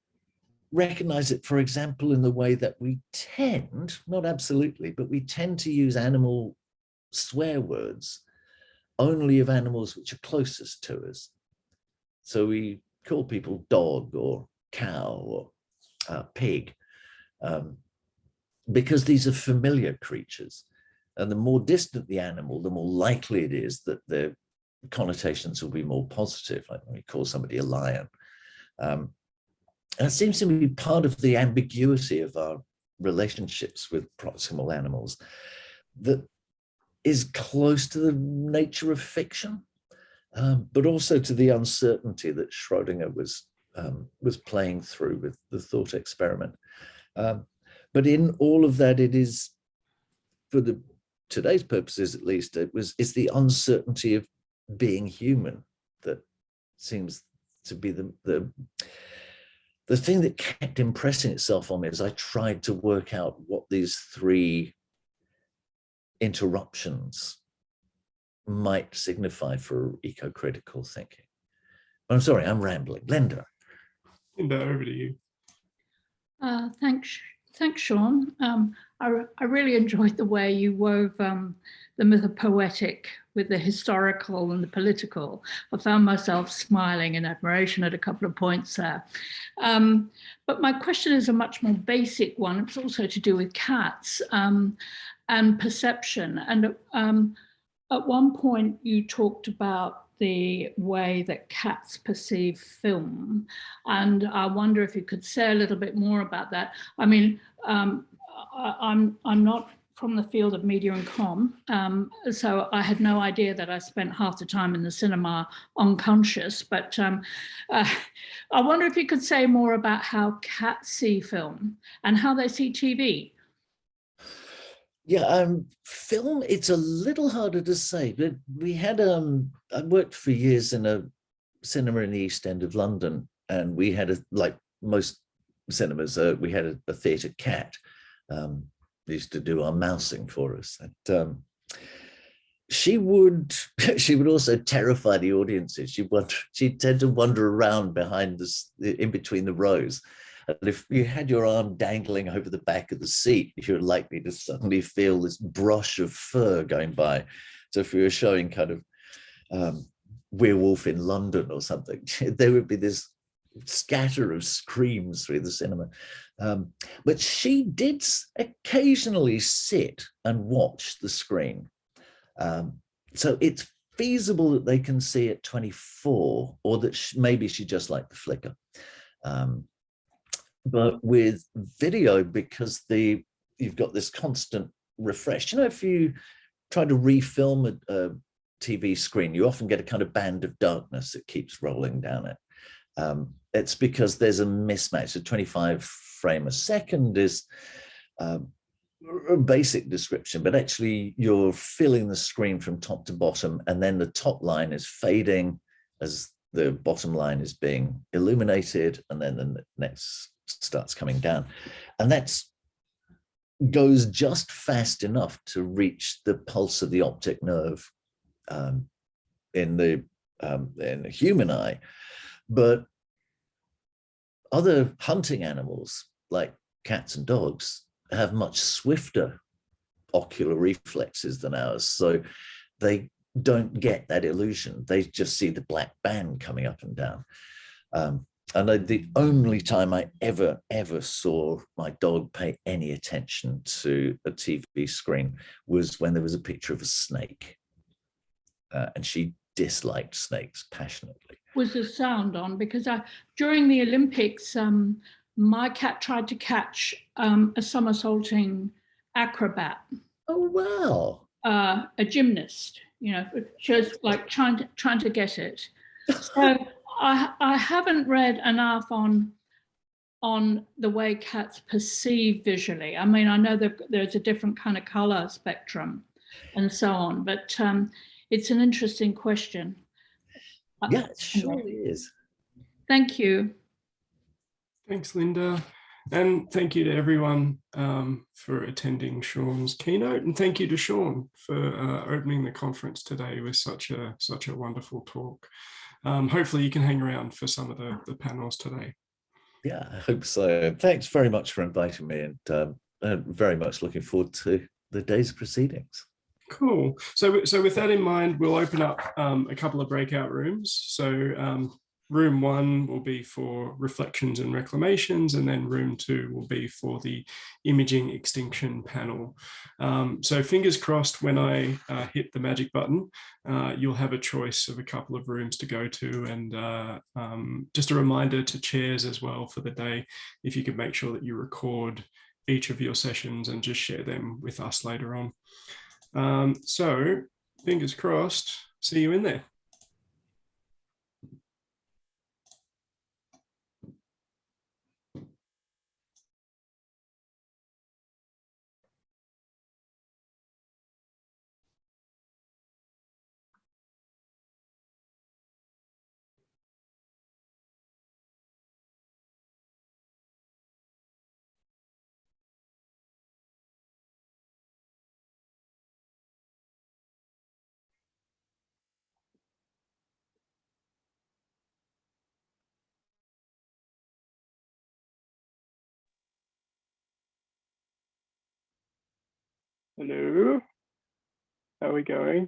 recognize it, for example, in the way that we tend, not absolutely, but we tend to use animal swear words only of animals which are closest to us. So we call people dog or cow or pig, because these are familiar creatures. And the more distant the animal, the more likely it is that the connotations will be more positive, like when we call somebody a lion. And it seems to be part of the ambiguity of our relationships with proximal animals that is close to the nature of fiction, but also to the uncertainty that Schrodinger was playing through with the thought experiment. But in all of that, it is, for today's purposes at least, it's the uncertainty of being human that seems to be the thing that kept impressing itself on me as I tried to work out what these three interruptions might signify for eco-critical thinking. I'm sorry, I'm rambling. Linda. Linda, over to you. Thanks, Sean. I really enjoyed the way you wove the mythopoetic with the historical and the political. I found myself smiling in admiration at a couple of points there. But my question is a much more basic one. It's also to do with cats and perception. And at one point you talked about the way that cats perceive film. And I wonder if you could say a little bit more about that. I mean, I'm not from the field of media and comm, so I had no idea that I spent half the time in the cinema unconscious, but I wonder if you could say more about how cats see film and how they see TV. Yeah, film, it's a little harder to say, but we had, I worked for years in a cinema in the East End of London, and we had, like most cinemas, we had a theatre cat. Used to do our mousing for us. And she would also terrify the audiences. She'd tend to wander around behind in between the rows. And if you had your arm dangling over the back of the seat, you're likely to suddenly feel this brush of fur going by. So if we were showing kind of Werewolf in London or something, there would be this scatter of screams through the cinema. But she did occasionally sit and watch the screen. So it's feasible that they can see at 24, or that maybe she just liked the flicker. But with video, because you've got this constant refresh, if you try to refilm a TV screen, you often get a kind of band of darkness that keeps rolling down it. It's because there's a mismatch. So 25 frame a second is a basic description, but actually you're filling the screen from top to bottom, and then the top line is fading as the bottom line is being illuminated, and then the next starts coming down. And that goes just fast enough to reach the pulse of the optic nerve in the human eye. But other hunting animals, like cats and dogs, have much swifter ocular reflexes than ours. So they don't get that illusion. They just see the black band coming up and down. And the only time I ever saw my dog pay any attention to a TV screen was when there was a picture of a snake. And she disliked snakes passionately. Was the sound on? Because during the Olympics, my cat tried to catch a somersaulting acrobat. Oh, wow. A gymnast, you know, she was like trying to get it. So I haven't read enough on the way cats perceive visually. I mean, I know that there's a different kind of color spectrum and so on, but it's an interesting question. Yeah, it surely is. Thank you. Thanks, Linda. And thank you to everyone for attending Sean's keynote. And thank you to Sean for opening the conference today with such a wonderful talk. Hopefully you can hang around for some of the panels today. Yeah, I hope so. Thanks very much for inviting me, and very much looking forward to the day's proceedings. Cool. So with that in mind, we'll open up a couple of breakout rooms. So room 1 will be for reflections and reclamations, and then room 2 will be for the imaging extinction panel. So fingers crossed, when I hit the magic button, you'll have a choice of a couple of rooms to go to, and just a reminder to chairs as well for the day, if you could make sure that you record each of your sessions and just share them with us later on. So fingers crossed, see you in there. Hello, how are we going?